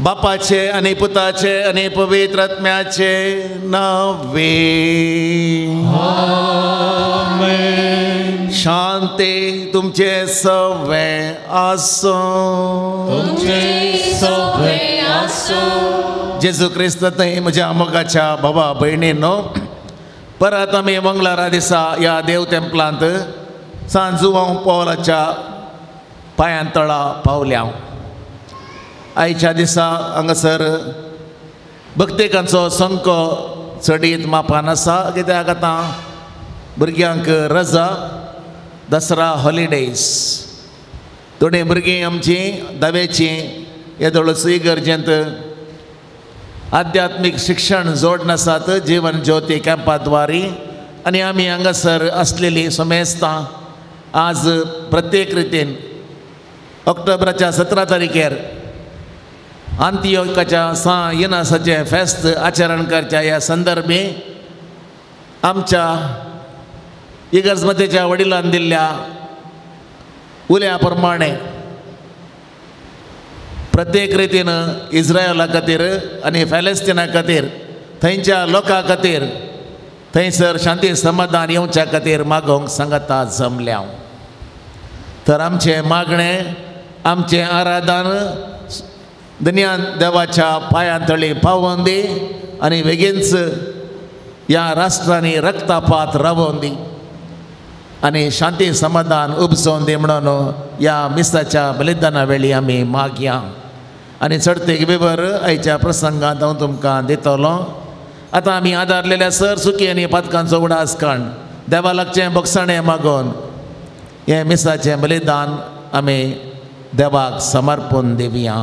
बापाचे आणि पुताचे आणि पवित्र आत्म्याचे नावे. शांती तुमचे सवे आसो. जेजू क्रिस्त थंय म्हज्या मोगाच्या भावा भयणींनो, परत आमी मंगळारा दिसा ह्या देव टेंपलांत सांजुवांव पौलाच्या पांयां तळा पावल्या. आयच्या दिसा हांगासर भक्तेकांचो संख्य चडीत मापान आसा, कित्याक आतां भुरग्यांक रजा, दसरा हॉलिडेज. थोडीं भुरगीं आमचीं दावेचीं येदोळसूय गरजेंत आध्यात्मीक शिक्षण जोडून आसात जीवन ज्योती कॅम्पाद्वारी. आनी आमी हांगासर आसलेलीं सोमेस्तां आज प्रत्येक रितीन ऑक्टोबराच्या 17 तारखेर अंत्योकाच्या युनासाचे फेस्त आचरण करच्या ह्या संदर्भी आमच्या इगर्जमतेच्या वडिलांनी दिल्ल्या उल्या प्रमाणे प्रत्येक रितीन इस्रायला खातीर आनी फॅलेस्तिना खातीर थंयच्या लोकां खातीर थंयसर शांती समाधान येवच्या खातीर मागोवंक सांगता जमल्या. तर आमचें मागणें, आमचें आराधन दुनिया देवाच्या पांयातळी पावोवन दी आनी बेगीनच ह्या राष्ट्रांनी रक्तापात रावोवन दी आनी शांती समाधान उपसोवन दी म्हणून ह्या मिसाच्या बलिदाना वेळी आमी मागया. आनी चडतेक विवर आयच्या प्रसंगांत हांव तुमकां दितलो. आतां आमी आदारलेल्या सर सुखी आनी पातकांचो उडास काण देवा लागचें बोगसाणें मागोवन हें मिसाचें बलिदान आमी देवाक समर्पून दिवया.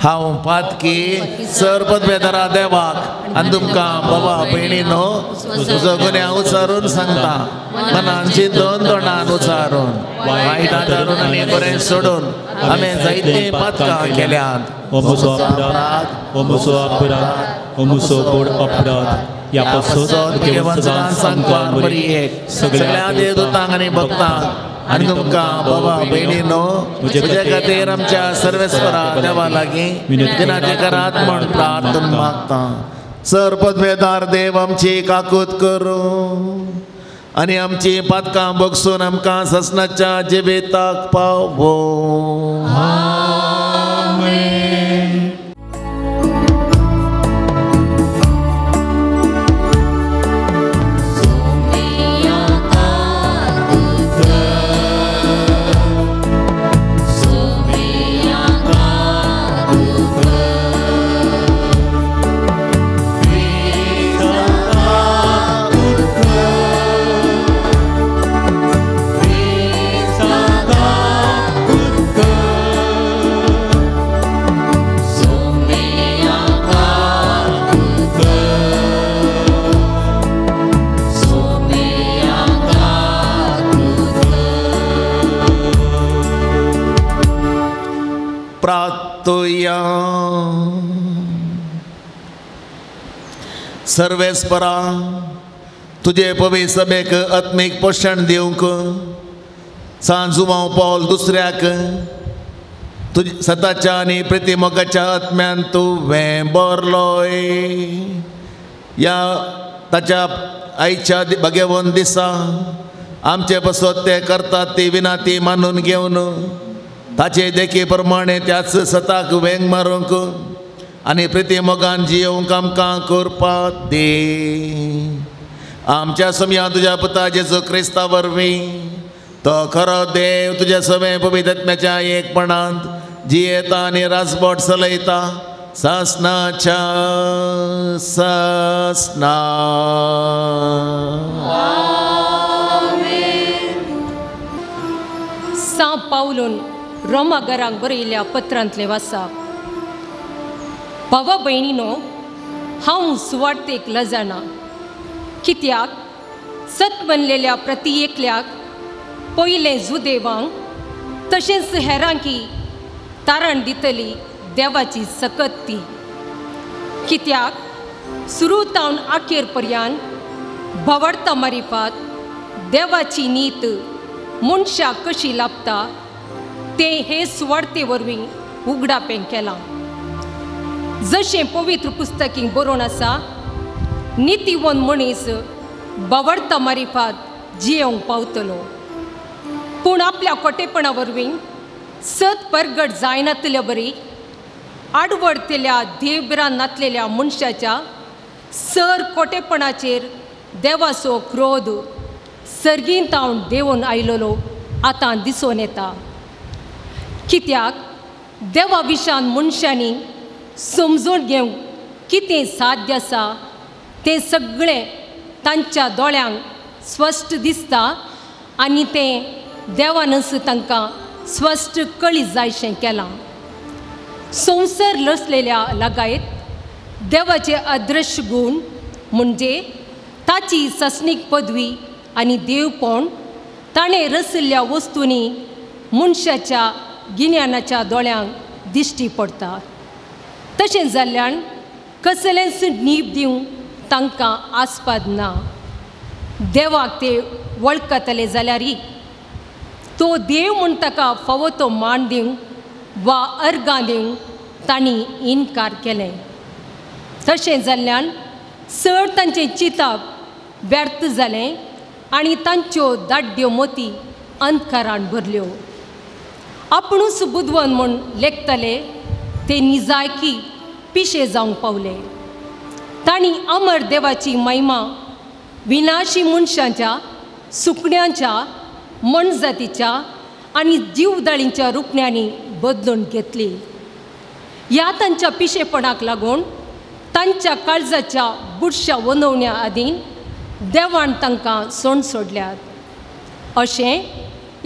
हांव पातकी सर पदवेदारा देवाक आनी तुमकां बाबा भयणीनो तुजो गुन्या उचारून सांगता, मनान चिंतून तोंडान उचारून वायट आदारून आनी बरें सोडून हांवें जायतीं पातकां केल्यात. ओ म्हजो अपराध, ओ म्हजो अपराध, ओ म्हजो गोड अपराध ह्या पासून वचनां सांगपाक बरी एक सगळ्या देवदूतांक आनी भक्तांक आनी तुमकां बाबा भयणीनो तुजे खातीर आमच्या सर्वेस्परा देवा लागीं विनंती करात म्हूण प्रार्थना मागता. सर पदवेदार देव आमची काकूत करूं आनी आमची पातकां बोगसून आमकां ससनाच्या जिविताक पावो. प्रार्थुया. सर्वेस्परा तुझे पवी सभेक आत्मीक पोषण दिवंक सांजुवांव पावल दुसऱ्याक तुझ सताच्या आनी प्रितीमोगाच्या आत्म्यान तुवें बरलोय. या ताच्या आईच्या भगेवन दिसा आमचे पसत ते करतात ती विनाती मानून घेवन ताचे देखी प्रमाणे त्याच सताक वेंग मारूंक आनी प्रितीमोगान जियोवंक आमकां करपाक दे. आमच्या समया तुज्या पुता जेजू क्रिस्ता वरवीं तो खरो देव तुज्या सवे पवित्र आत्म्याच्या एकपणांत जियेता आनी राजबोट चलयता सासनाच्या सासना. सा पावलून रोमागरांक बरयल्ल्या पत्रांतले वाचा. भावा भयणीनो, हांव सुवार्थेक लजाना, कित्याक सत बनलेल्या प्रती एकल्याक पयले जुदेवांक तशेंच हेरांकी तारण दितली देवाची सकत ती. कित्याक सुरू तावन आखेर पर्यंत भवडता मारिफात देवाची नीत मनशाक कशी लाभता ते हे सुवार्ते वरवीं उगडापें केलां. जशें पवित्र पुस्तकीं बरोवन आसा, नितीवन मनीस भवडता मारिफात जियोंक पावतलो, पूण आपल्या खोटेपणा वरवीं सत परगट जायनातल्या बरी आडवडतेल्या देवबिरान नातलेल्या मनशाच्या सर खोटेपणाचेर देवाचो क्रोध सर्गींतावन देंवन आयलोलो आतां दिसून येता. कित्याक देवा विशान मनशांनी समजून घेवंक कितें साध्य आसा तें सगळें तांच्या दोळ्यांक स्पश्ट दिसता आनी तें देवानच तांकां स्पश्ट कळीत जायशें केलां. संवसार लसलेल्या लागायत देवाचे अदृश्य गूण म्हणजे ताची सस्नीक पदवी आनी देवपण ताणें रचयल्ल्या वस्तूंनी मनशाच्या गिन्यानाच्या दोळ्यांक दिश्टी पडटा. तशें जाल्ल्यान कसलेंच नीब दिवंक तांकां आस्पाद ना. देवाक ते वळखतले जाल्यारय तो देव म्हूण ताका फावो तो मान दिवंक वा अर्गां दिवंक तांणी इन्कार केलें. तशें जाल्ल्यान चड तांचें चिंतप व्यर्थ जालें आनी तांच्यो दाड्ड्यो मोती अंधकारान भरल्यो. आपुणूच बुदवन म्हूण लेखतले ते निजायकी पिशे जावंक पावले. तांणी अमर देवाची महिमा विनाशी मनशांच्या, सुकण्यांच्या, मनजातीच्या आनी जीवदाळींच्या रुपण्यांनी बदलून घेतली. ह्या तांच्या पिशेपणाक लागून तांच्या काळजाच्या बुडश्या वनवण्या आदीं देवान तांकां सोण सोडल्यात. अशें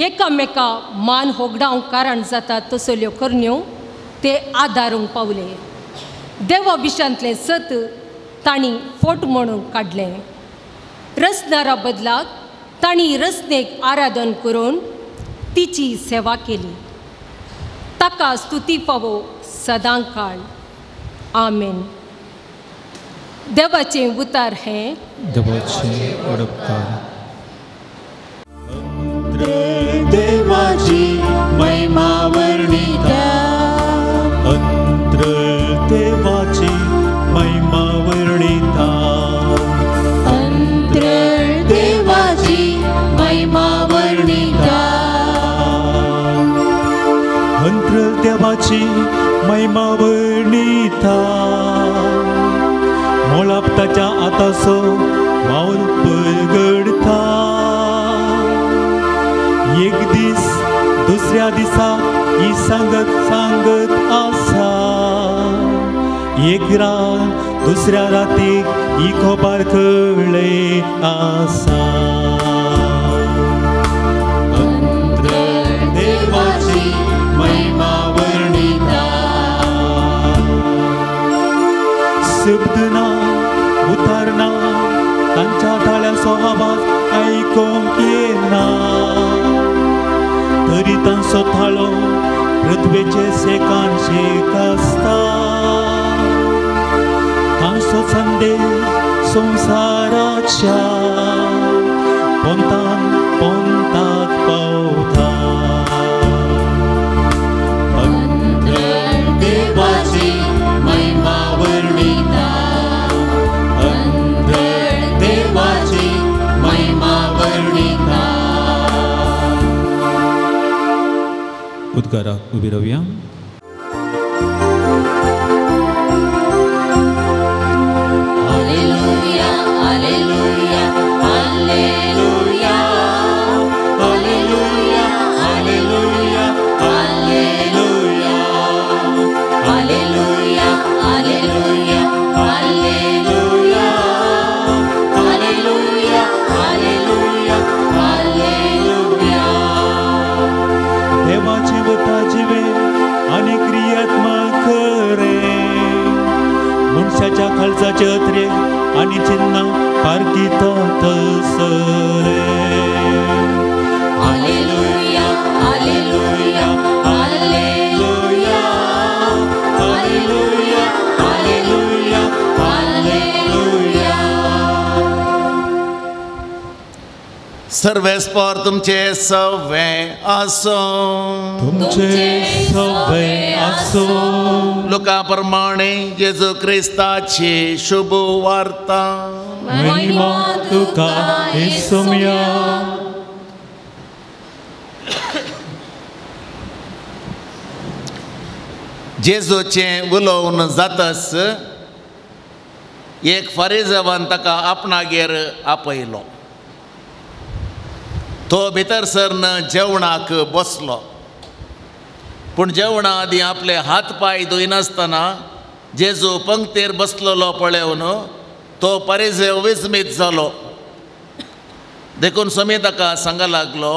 एकामेका मान होगडावंक कारण जाता तसल्यो करण्यो ते आदारूंक पावले. देवा विशांतलें सत तांणी फोट म्हणून काडलें. रचणारा बदलाक तांणी रचनेक आराधन करून तिची सेवा केली. ताका स्तुती फावो सदां काळ. आमेन. देवाचें उतार हें देवाचें उडपकार. देवाची महिमा वर्णिता. अंतर देवाची महिमा वर्णिता. अंतर देवाची महिमा वर्णिता. अंतर देवाची महिमा वर्णिता. मोळाप ताच्या आतासो वावर परगडता. एक दीस दुसऱ्या दिसा ही सांगत सांगत आसा. एक रात दुसऱ्या रातीक ही खबर कळ्ळे आसा. अंतर देवाची महिमा वर्णिता. शब्द ना उतारना तांच्या ताळ्याचो आवाज आयकोंक येना. तरी तांचो थाळो पृथ्वीचे सेकांशीक आसता तांचो संदेश संवसाराच्या पोंतान पोंताक पावता देवाची महिमा वर्णिता अंधळ देवाची महिमा वर्णिता उद्गाराक उबी रावया Alleluia, alleluia, alleluia, alleluia, alleluia, alleluia, alleluia, alleluia, alleluia, alleluia, alleluia, alleluia. देवाची वता जिवे आणि क्रियात्मक रे मनशाच्या खालसाचे अत्रे आणि चिन्ह पारखीतात सरे Alleluia, alleluia, alleluia, alleluia, alleluia, alleluia. सर्वेस्पर तुमचे सवे आसो तुमचे सवे आसो लोका प्रमाणे जेजू क्रिस्ताची शुभ वार्ता महिमा तुका येसुम्या जेजूचे उलोवन जातस एक फरिजवान ताका आपणागेर आपयलो तो भितर सरन जेवणाक बसलो पूण जेवणा आदी आपले हात पाय धुयनासतना जेजू पंक्तेर बसलेलो पळोवन तो फरिजेव विस्मीत जालो देखून समी ताका सांगा लागलो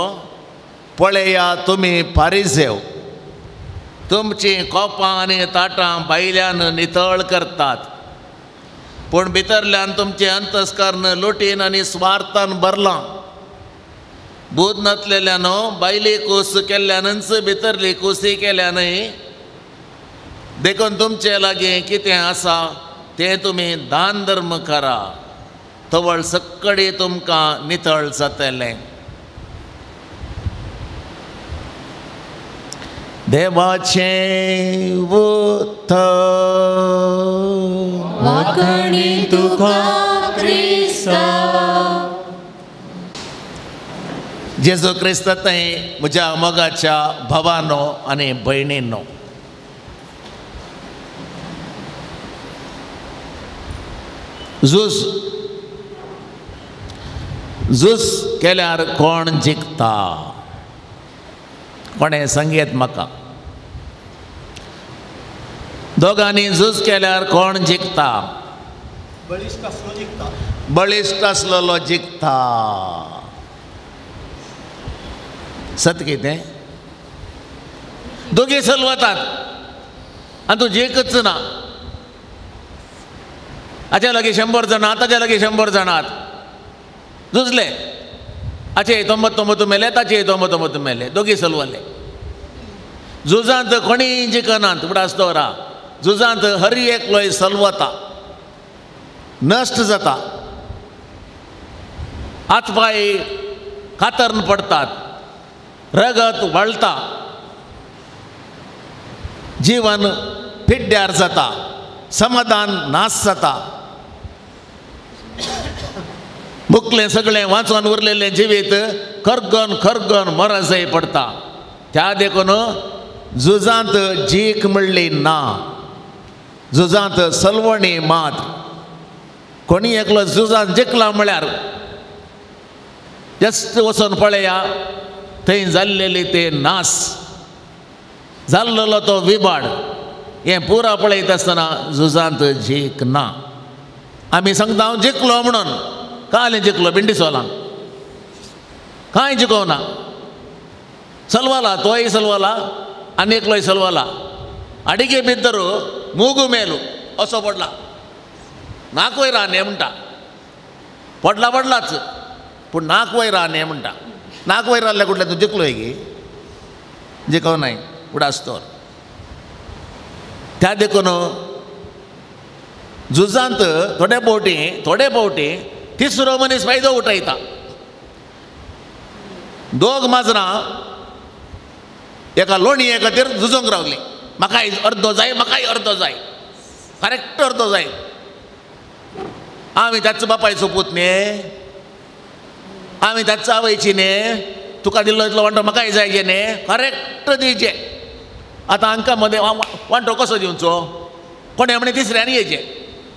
पळया तुमी फारिजेव तुमची कोपां आनी ताटां भायल्यान नितळ करतात पूण भितरल्यान तुमचें अंतस्करण लुटीन आनी स्वार्थान भरलां बूद नसलेल्यान भायली कूस केल्ल्यानच भितरली कुसी केल्यानय देखून तुमचे लागीं कितें आसा तें तुमी दान धर्म करा तवळ सक्कडी तुमकां नितळ जातलें देवाचे उतर वाकणी तुका क्रिस्ता जेजू क्रिस्त थंय म्हज्या मोगाच्या भावानो आनी भयणींनो झूज केल्यार कोण जिखता कोणें सांगेत म्हाका दोगांनी झूज केल्यार कोण जिखता बळिश्ट आसलेलो जिखता सत कितें दोगी चलवतात आनी तूं जिखच ना हाच्या लागीं 100 जाणां ताच्या लागीं 100 जाणात झुजले हाचे 99 मेले ताचे 99 मेले दोगी चलवले झुजांत कोणीय जिखनात उडास दवरा झुजांत हर एकलोय चलवता नश्ट जाता हात पाय कातरन पडतात रगत वळटा जीवन पिड्ड्यार जाता समाधान नाश जाता मुखलें सगळें वाचून उरलेलें जिवीत खरगन खरगन मरजय पडटा त्या देखून झुजांत जीख म्हणली ना झुजांत सलवणी मात कोणी एकलो झुजांत जिखला म्हळ्यार जस्ट वचून पळया थंय जाल्लेली ते नास जाल्लेलो तो विबाड हें पुरा पळयत आसतना झुजांत जीख ना आमी सांगता हांव जिखलो म्हणून काल जिखलो भिंडी सोलां कांय जिखोवना सलवाला तोय सलवाला आनी एकलोय सलवाला अडिगे बिद्दरू मूगू मेलू असो पडला नाक वयर न्हे म्हणटा पडला पडलाच पूण नाक वयर न्हे म्हणटा नाक वयर आहल्या कुठल्या तूं जिखलो गी जिखोव नाय उडासतोर त्या देखून झुजांत थोडे फावटी तिसरो मनीस फायदो उठयता दोग माजरां एका लोणये खातीर झुजोंक रावली म्हाकाय अर्दो जाय करेक्ट अर्दो जाय आमी ताचो बापायचो पूत न्ही आमी ताचो आवयची न्ही तुका दिल्लो इतलो वांटो म्हाकाय जाय गे न्ही करेक्ट दिवचे आतां हांकां मदें वांटो कसो दिवचो कोणें म्हणे तिसऱ्यान येयचे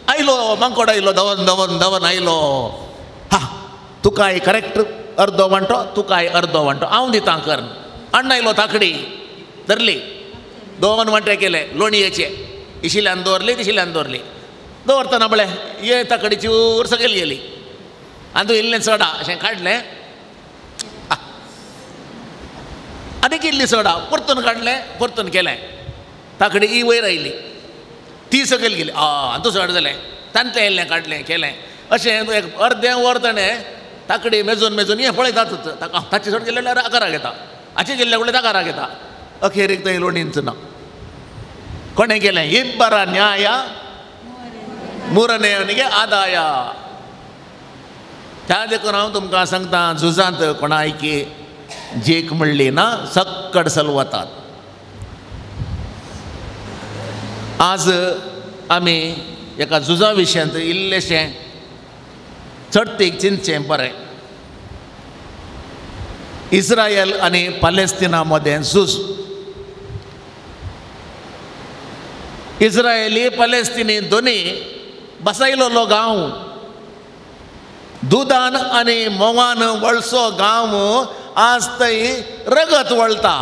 आयलो मांकोड आयलो धवन आयलो हा तुकाय करेक्ट अर्दो वांटो तुकाय अर्दो वांटो हांव दितां कर अण्ण आयलो ताकडी धरली 2 वांटे केले लोणयेचे इशिल्यान दवरली दवरतना म्हळें ये ताकडी चूर सकयल गेली आनी तूं इल्लें सोडा अशें काडलें आनीक इल्ली सोडा परतून काडलें परतून केलें ताकडी ही वयर आयली ती सकयल गेली आनी तूं सोड जालें तांतलें इल्लें काडलें केलें अशें एक अर्दें वर ताणें ताकडी मेजून हें पळयतात ताची सोड गेल्यार आकारा घेता हाचे गेल्ले कडले ताकारा घेता अखेरीक थंय लोणींच ना कोणें केलें इब्बरा न्याय मुरनेवनिगे आदाय त्या देखून हांव तुमकां सांगता झुजांत कोणायकी जीक म्हणली ना सक्कड सलवतात आज आमी एका झुजा विशयांत इल्लेशें चडतीक चिंतचें बरें इस्रायल आनी पॅलेस्टिना मदें झूज इस्रायली पॅलेस्टिनी दोनी बसयलोलो गांव दुदान आनी मोवान वळसो गांव आज थंय रगत वळटा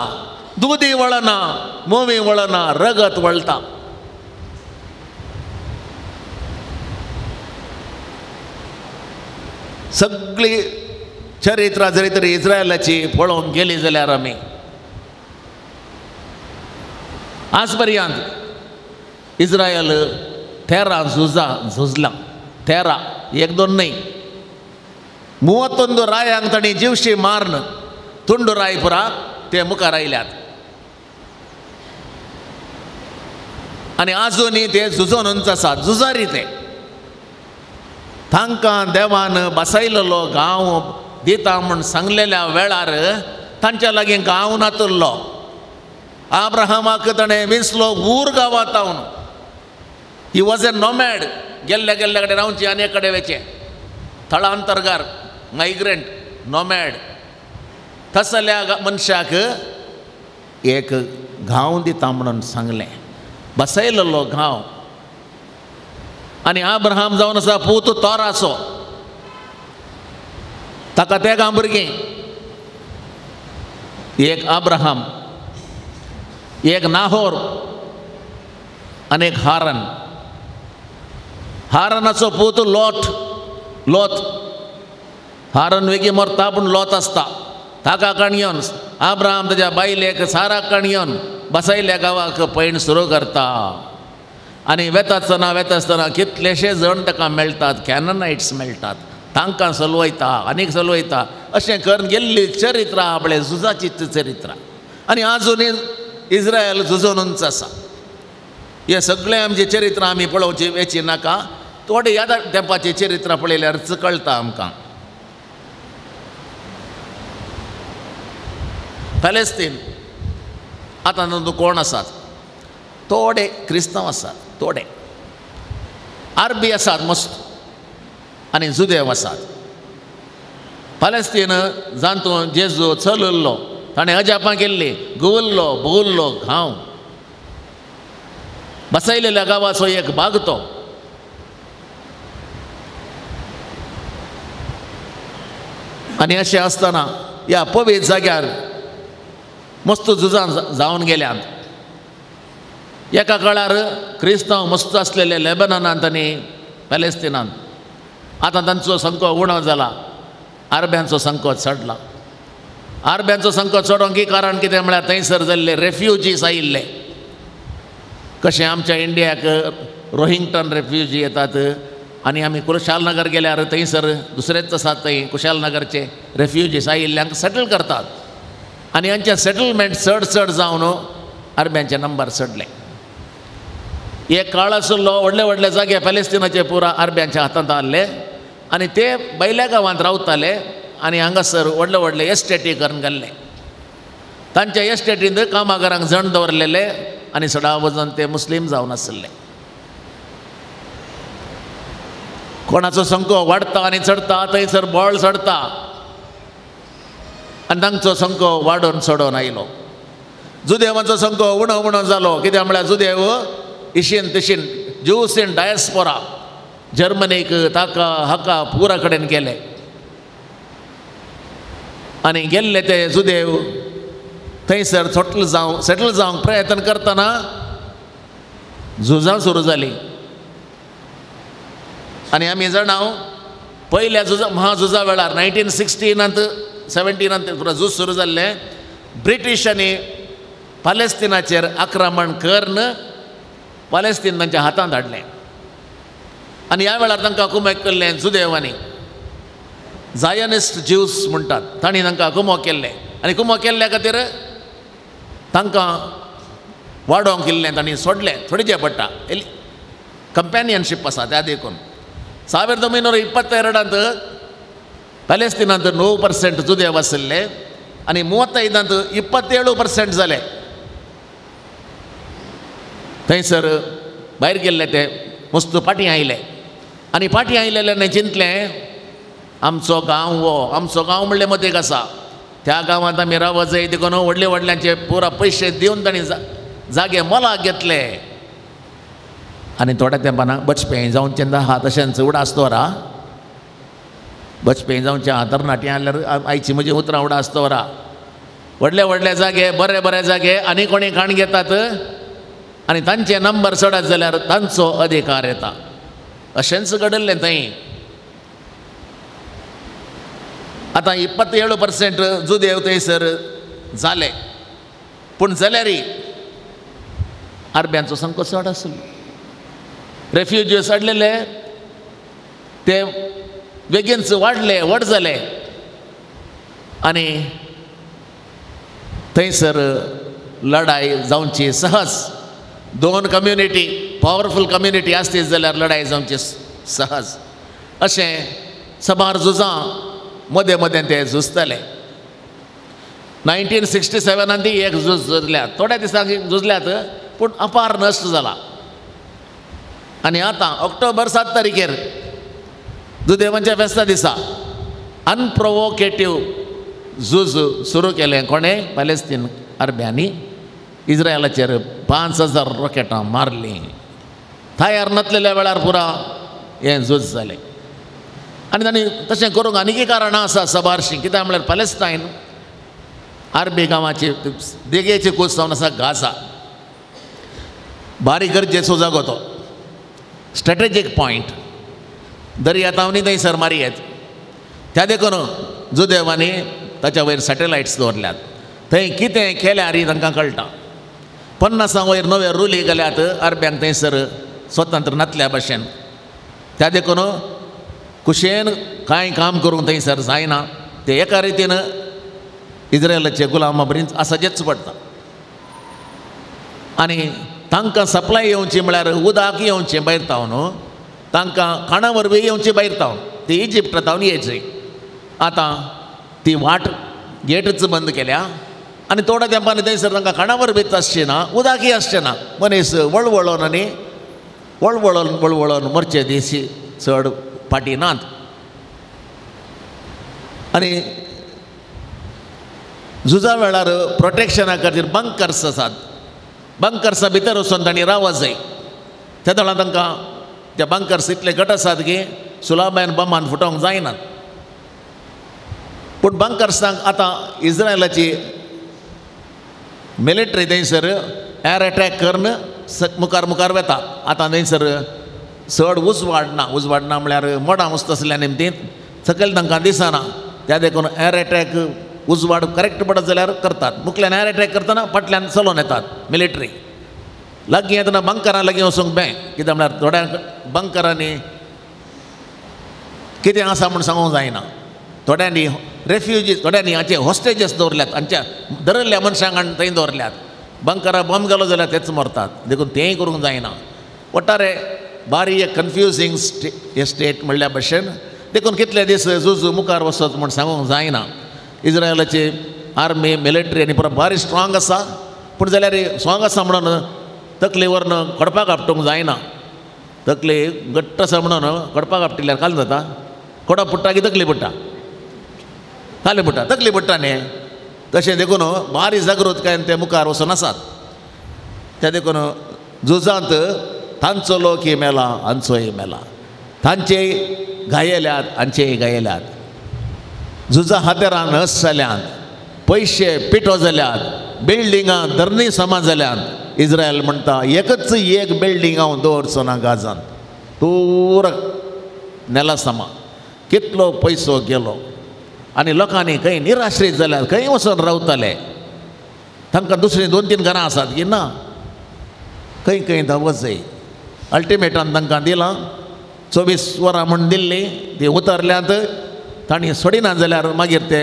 दुदी वळना मोवी वळना रगत वळटा सगळी चरित्रां जरी तरी इस्रायलाची पळोवंक गेली जाल्यार आमी आज पर्यंत इस्रायल 13 झुजला 13 1-2 न्हय 31 रायांक तांणी जीवशी मारन तुंड रायपुराक ते मुखार आयल्यात आनी आजुनी ते झुजोनूच आसात झुजारी ते तांकां देवान बसयलेलो गांव दिता म्हूण सांगलेल्या वेळार तांच्या लागीं गांव नातुरलो आब्राहामाक ताणें विसलो ऊर गांवांत रावन ही वॉज ए नॉमॅड गेल्ले कडेन रावची आनी एक कडेन वेचे थळांतरगार मायग्रंट नॉमॅड तसल्या मनशाक एक गांव दिता म्हणून सांगलें बसयलेलो गांव आनी आब्राहाम जावन आसा पूत तोराचो ताका तेगा भुरगीं एक आब्राहाम एक नाहोर आनी एक हारानाचो पूत लोत हारन वेगी मरता पूण लोत आसता ताका काणयोन आब्राहाम ताच्या बायलेक साराक काणयोन बसयल्या गांवाक पैण सुरू करता आनी वेता आसतना कितलेशे जण ताका मेळटात कॅननाइट्स मेळटात तांकां चलवयता आनीक चलवयता अशें करून गेल्ली चरित्रां आपले झुजाची चरित्रां आनी आजुनी इस्रायल झुजोनूच आसा हे सगळें आमचें चरित्रां आमी पळोवची वेची नाका थोडे ह्या तेंपाची चरित्रां पळयल्यार कळटा आमकां पॅलेस्तीन आतां तूं कोण आसात थोडे क्रिस्तांव आसात थोडे आरबी आसात मस्त आनी जुदेव आसात पॅलेस्तीन जांतू जेजू चलल्लो ताणें अजापां केल्ली भोगुल्लो गांव बसयलेल्या गांवाचो एक भाग तो आनी अशें आसतना ह्या पवित्र जाग्यार मस्त झुजां जावन गेल्यात एका काळार क्रिस्तांव मस्त आसलेले लेबननांत आनी पॅलेस्तिनांत आतां तांचो संको उणो जाला आरब्यांचो संको चडला आरब्यांचो संको चडोंक कारण कितें म्हळ्यार थंयसर जाल्ले रेफ्युजीस आयिल्ले कशें आमच्या इंडियाक रोहिंग्टन रेफ्युजी येतात आनी आमी कुशालनगर गेल्यार थंयसर दुसरेच आसात थंय कुशालनगरचे रेफ्युजीस आयिल्ल्यांक सेटल करतात आनी हांचे सेटलमेंट चड जावन आर्म्यांचे नंबर चडले. एक काळ आशिल्लो व्हडले व्हडले जागे पॅलेस्टिनाचे पुरा आर्म्यांच्या हातांत आसले आनी ते बैल्या गांवांत रावताले आनी हांगासर व्हडले व्हडले एस्टेटी करून गेल्ले. तांच्या एस्टेटींत कामागारांक जण दवरलेले आनी सडा वचून ते मुस्लीम जावन आसले. कोणाचो संख्यो वाडटा आनी चडटा थंयसर बळ चडटा आनी तांचो संख्यो वाडून चडोन आयलो. जुदेवांचो संख्यो उणो उणो जालो. कित्याक म्हळ्यार जुदेव इशीन तिशीन ज्यूस इन डायस्पोरा जर्मनीक ताका हाका पुरा कडेन गेले आनी गेल्ले ते जुदेव थंयसर सेटल जावंक प्रयत्न करतना झुजां सुरू जालीं. आनी आमी जाणां पयल्या महाझुजा वेळार 1916 17 झूज सुरू जाल्लें. ब्रिटिशांनी पॅलेस्तिनाचेर आक्रमण करून पॅलेस्तीन तांच्या हातांत हाडलें आनी ह्या वेळार तांकां कुमक केल्लें जुदेवांनी. झायनिस्ट ज्यूस म्हणटात तांणी तांकां कुमक केल्लें आनी कुमक केल्ल्या खातीर तांकां वाडोवंक इल्लें तांणी सोडलें. थोडें पडटा कंपॅनियनशीप आसा त्या देखून 1922 पॅलेस्तिनांत 9% जुदेव आशिल्ले आनी 35 27% जाले. थंयसर भायर गेल्ले ते मस्तू फाटीं आयले आनी फाटीं आयलेल्यान चिंतलें आमचो गांव म्हणलें मतीक आसा. त्या गांवांत आमी रावत जाय देखून व्हडले व्हडल्यांचे पुरा पयशे दिवन तांणी जागे मोलाक घेतले आनी थोड्या तेंपान बचपें जावं तेन्ना हा तशेंच उडास दवरा. बचपें जावच्या तरणाटीं जाल्यार आयची म्हजी उतरां उडास दवरा. व्हडले व्हडले जागे बरे बरे जागे आनी कोणी खाण घेतात आनी तांचे नंबर चडत जाल्यार तांचो अधिकार येता. अशेंच घडल्लें थंय. आतां 27% जुदेव थंयसर जाले पूण जाल्यारय आर्म्यांचो संख्यो चड आसलो. रेफ्युजीस हाडलेले ते बेगीनच वाडले व्हड जाले आनी थंयसर लढाई जावची सहज. 2 कम्युनिटी पॉवरफूल कम्युनिटी आसली जाल्यार लढाई जावची सहज. अशें समार झुजां मदें मदें ते झुजताले. 1967 एक झूज झुजल्यात. थोड्या दिसांनी झुजल्यात पूण अपार नश्ट जाला. आनी आतां ऑक्टोबर 7 तारखेर जुदेवांच्या फेस्ता दिसा अनप्रोवोकेटीव झूज सुरू केलें. कोणें? पॅलेस्तीन आर्म्यांनी इस्रायलाचेर 5000 रॉकेटां मारलीं. तयार नासलेल्या वेळार पुरा हें झूज जालें आनी तांणी तशें करूंक आनीकय कारणां आसा सबारशीं. कित्याक म्हळ्यार पॅलेस्टायन आर्मी गांवाची देगेची कूच जावन आसा गाझा. बारीक गरजेचो जागो तो स्ट्रॅटेजीक पॉयंट. दर्या तावनी थंयसर मारयेत. त्या देखून जुदेवांनी ताच्या वयर सॅटेलायट्स दवरल्यात. थंय कितें केल्यार तांकां कळटा. 50 वयर नवे रुली गेल्यात आर्म्यांक थंयसर स्वतंत्र नासल्या भशेन. त्या देखून कुशेन कांय काम करूंक थंयसर जायना. ते एका रितीन इस्रायलाचे गुलामा बरींच आसाचेच पडटा. आनी तांकां सप्लाय येवची म्हळ्यार उदक येवचें भायर तावन तांकां खाणा वरवीं येवचें भायर तावन ती इजिप्ट तावन येयची. आतां ती वाट गेटच बंद केल्या आनी थोड्या तेंपान थंयसर तांकां खाणा वरवींच आसचें ना उदकय आसचें ना. मनीस वळवळोन आनी वळवळोन मरचे दिसी चड फाटी नात. आनी झुजा वेळार प्रोटेक्शना खातीर बंकर्स आसात. बंकर्सा भितर वचून तांणी रावत जाय. त्या वेळार तांकां ते बंकर्स इतले घट आसात की सुलाबान बंबान फुटोवंक जायनात. पूण बंकर्सांक आतां इस्रायलाची मिलिटरी थंयसर एर अटॅक करून मुखार मुखार वता. आतां थंयसर चड उजवाड ना म्हळ्यार मोडां उस्त आसल्या निमतीन सकयल तांकां दिसना. त्या देखून एर अटॅक उजवाड करेक्ट पडत जाल्यार करतात. मुखल्यान एर अटॅक करतना फाटल्यान चलोवन येतात मिलिटरी. लागीं येतना बंकरां लागीं वचूंक बें. कित्याक म्हळ्यार थोड्या बंकरांनी कितें आसा म्हूण सांगूंक जायना. थोड्यांनी रेफ्युजीज थोड्यांनी हाचे हॉस्टेजीस दवरल्यात. हांच्या धरिल्ल्या मनशांक थंय दवरल्यात. बंकरा बॉम्ब घालो जाल्यार तेच मरतात देखून तेंय करूंक जायना. ಒಟ್ಟಾರೆ भारी एक कन्फ्युजींग स्टेट म्हणल्या भशेन देखून कितले दीस झुजू मुखार वचत म्हूण सांगूंक जायना. इज्रायलाची आर्मी मिलिटरी आनी परत भारी स्ट्रॉंग आसा, पूण जाल्यार स्ट्रॉंग आसा म्हणून तकली व्हरून कडपाक आपटूंक जायना. तकली घट्ट आसा म्हणून कडपाक आपटिल्यार काल जाता. कोडा पुट्टा की तकली पुट्टा, काले पुट्टा तकली पुट्टा न्ही. तशें देखून भारी जागृतकायेन ते मुखार वचून आसात. ते देखून झुजांत तांचो लोकय मेला, हांचोय मेला. तांचेय घायेल्यात, हांचेय घायेल्यात. झुजां हातेरान नस जाल्यात, पयशे पिठो जाल्यात, बिल्डिंगां धरणी समा जाल्यात. इज्रायल म्हणटा एकच एक बिल्डींग हांव दवरचो ना गाजांत. पुरो नेला समा कितलो पयसो गेलो आनी लोकांनी खंय निराश्रीत जाल्यात, खंय वचून रावताले. तांकां दुसरीं 2-3 घरां आसात की ना, खंय खंय वचय. अल्टिमेटान तांकां दिलां 24 वरां म्हण दिल्लीं, ती उतरल्यांत. तांणी सोडिना जाल्यार मागीर ते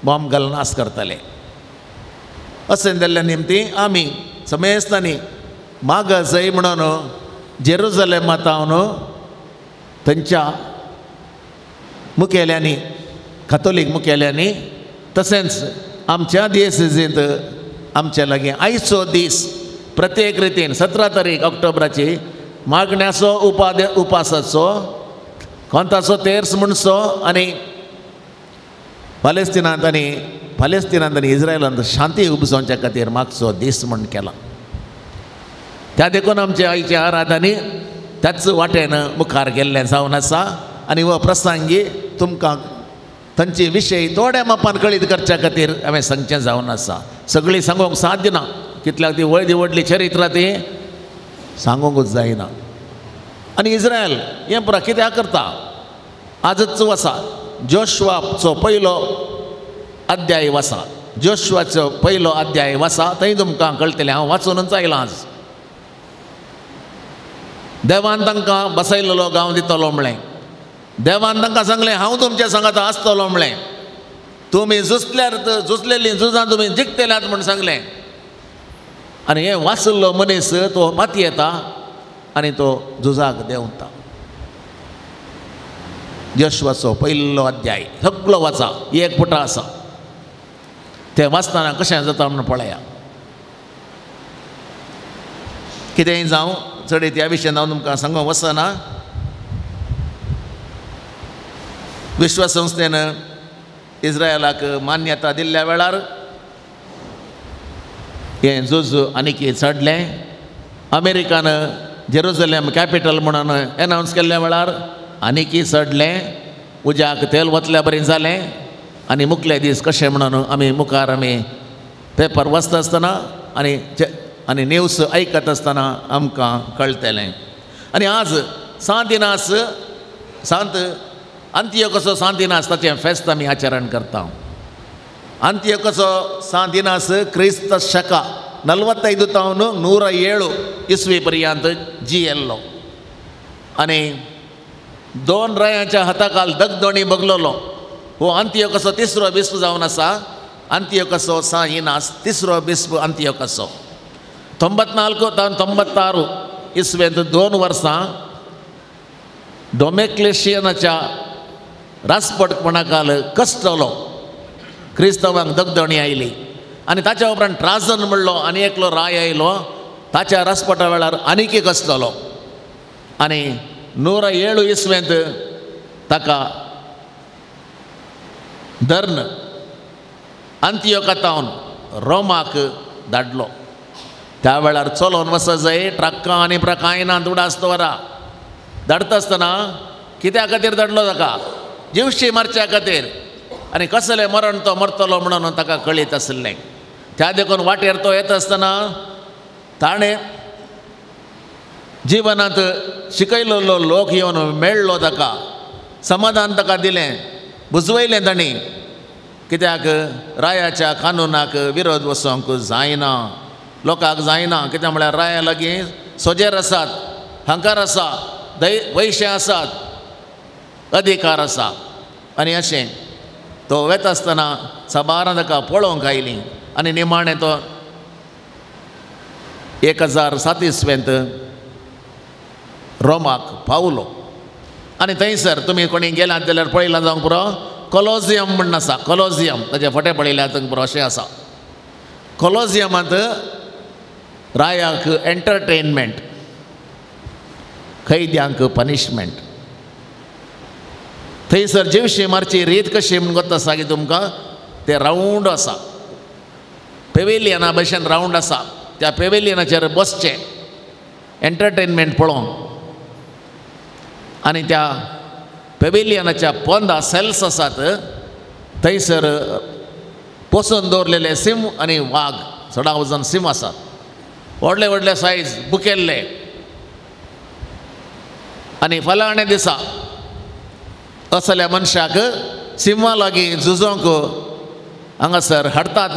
बॉम्ब घालून नास करताले. अशें जाल्ल्या निमती आमी समेस्तांनी माग जय म्हणून जेरुजलेमांत हांव थंयच्या मुखेल्यांनी, कॅथोलीक मुखेल्यांनी, तशेंच आमच्या दियेसीजींत आमचे लागीं आयचो दीस प्रत्येक रितीन 17 तारीख ऑक्टोबराची मागण्याचो उपासाचो कोंताचो तेर्स म्हणचो आनी पालेस्तिनांत आनी इज्रायलांत शांती उपजोवच्या खातीर मागचो दीस म्हण केला. त्या देखून आमचे आयचे आराधनी त्याच वाटेन मुखार गेल्ले जावन आसा. आनी हो प्रसंगी तुमकां तांचे विशयी थोड्या मापान कळीत करच्या खातीर हांवें सांगचें जावन आसा. सगळीं सांगूंक साध्य ना, कितल्याक ती व्हडली चरित्रां ती सांगूंकूच जायना. आनी इज्रायल हें पळय कित्याक करता. आजच वसा जोशुआचो पयलो अध्याय वाचा. जोशुआचो पयलो अध्याय वाचा, थंय तुमकां कळटलें. हांव वाचूनच आयलां आज. देवान तांकां बसयलेलो गांव दितलो म्हळें. देवान तांकां सांगलें हांव तुमच्या सांगात आसतलो म्हळें. तुमी झुजलेलीं झुजां तुमी जिखतल्यात म्हूण सांगलें. आनी हें वाचल्लो मनीस तो माती येता आनी तो झुजाक देंवता. जोशुआचो पयलो अध्याय सगळो वाचा, एक पुटा आसा. तें वाचतना कशें जाता म्हूण पळया. कितेंय जावं चड त्या विशयान हांव तुमकां सांगूंक वचना. विश्व संस्थेन इज्रायलाक मान्यता दिल्ल्या वेळार हें झूज आनीक चडलें. अमेरिकान जेरुजलेम कॅपिटल म्हणून एनावन्स केल्ल्या वेळार आनीक चडलें. उज्याक तेल वतल्या बरें जालें. आनी मुखले दीस कशें म्हणून आमी पेपर वाचता आसतना आनी न्यूज आयकत आसतना आमकां कळटलें. आनी आज सांत अंतियोकाचो सांतिनास ताचें फेस्त आमी आचरण करता. अंतियोकाचो सांतिनास क्रिस्त शका 45 तावन 107 इसवी पर्यंत जियेल्लो. आनी 2 रायांच्या हाताखाल दगदोणी बगलोलो. हो अंतियोकाचो 3रो बिस्प जावन आसा. अंतियोकाचो सांतिनास 3रो बिस्प अंतियोकाचो. 94 तावन 96 इसवेंत 2 वर्सां डोमेक्लेशियनाच्या राजपटपणाखाल कश्टलो. क्रिस्तवांक दगदोणी आयली आनी ताच्या उपरांत ट्राजन म्हणलो आनी एकलो राय आयलो. ताच्या राजपटा वेळार आनीक कश्टलो. आनी 107 इसवेंत ताका धर्न अंतियोकातावन रोमाक धाडलो. त्या वेळार चलोन वच जाय. ट्रक्कां आनी प्रकायनांत उडास्त वरां धाडटा आसतना कित्या खातीर धाडलो ताका? जिवशी मारच्या खातीर. आनी कसलें मरण तो मरतलो म्हणून ताका कळीत आसलें. त्या देखून वाटेर तो येता आसतना ताणें जिवनांत शिकयलेलो लोक येवन मेळ्ळो ताका. समाधान ताका दिलें, बुजवयलें तांणी. कित्याक रायाच्या कानुनाक विरोध वचोंक जायना. लोकांक जायना. कित्याक म्हळ्यार राया लागीं सोजेर आसात, हंकार आसा, वैश्य आसात, अधिकार आसा. आनी अशें तो वेता आसतना सबारां ताका पळोवंक आयलीं. आनी निमाणें तो 1037 रोमाक पावलो आनी थंयसर तुमी कोणी गेलात जाल्यार पळयलां जावंक पुरो कॉलोजियम म्हणून आसा. कॉलोजियम ताचे फोटे पळयल्यार थंय पुरो अशें आसा. कॉलोजियमांत रायाक एंटरटेनमेंट, खैद्यांक पनिशमेंट. थंयसर जेवशी मारची रीत कशी म्हणून गोत आसा की तुमकां ते रावंड आसा, पेविलियना भशेन रावंड आसा. त्या पेविलियनाचेर बसचें एंटरटेनमेंट पळोवंक आनी त्या पेविलियनाच्या पोंदा सेल्स आसात थंयसर पोसून दवरलेले सिम आनी वाग 16,000 सिम आसात. व्हडले व्हडले सायज बुकेल्ले. आनी फाल्यां दिसा असल्या मनशाक सिमा लागीं झुजोंक हांगासर हाडटात.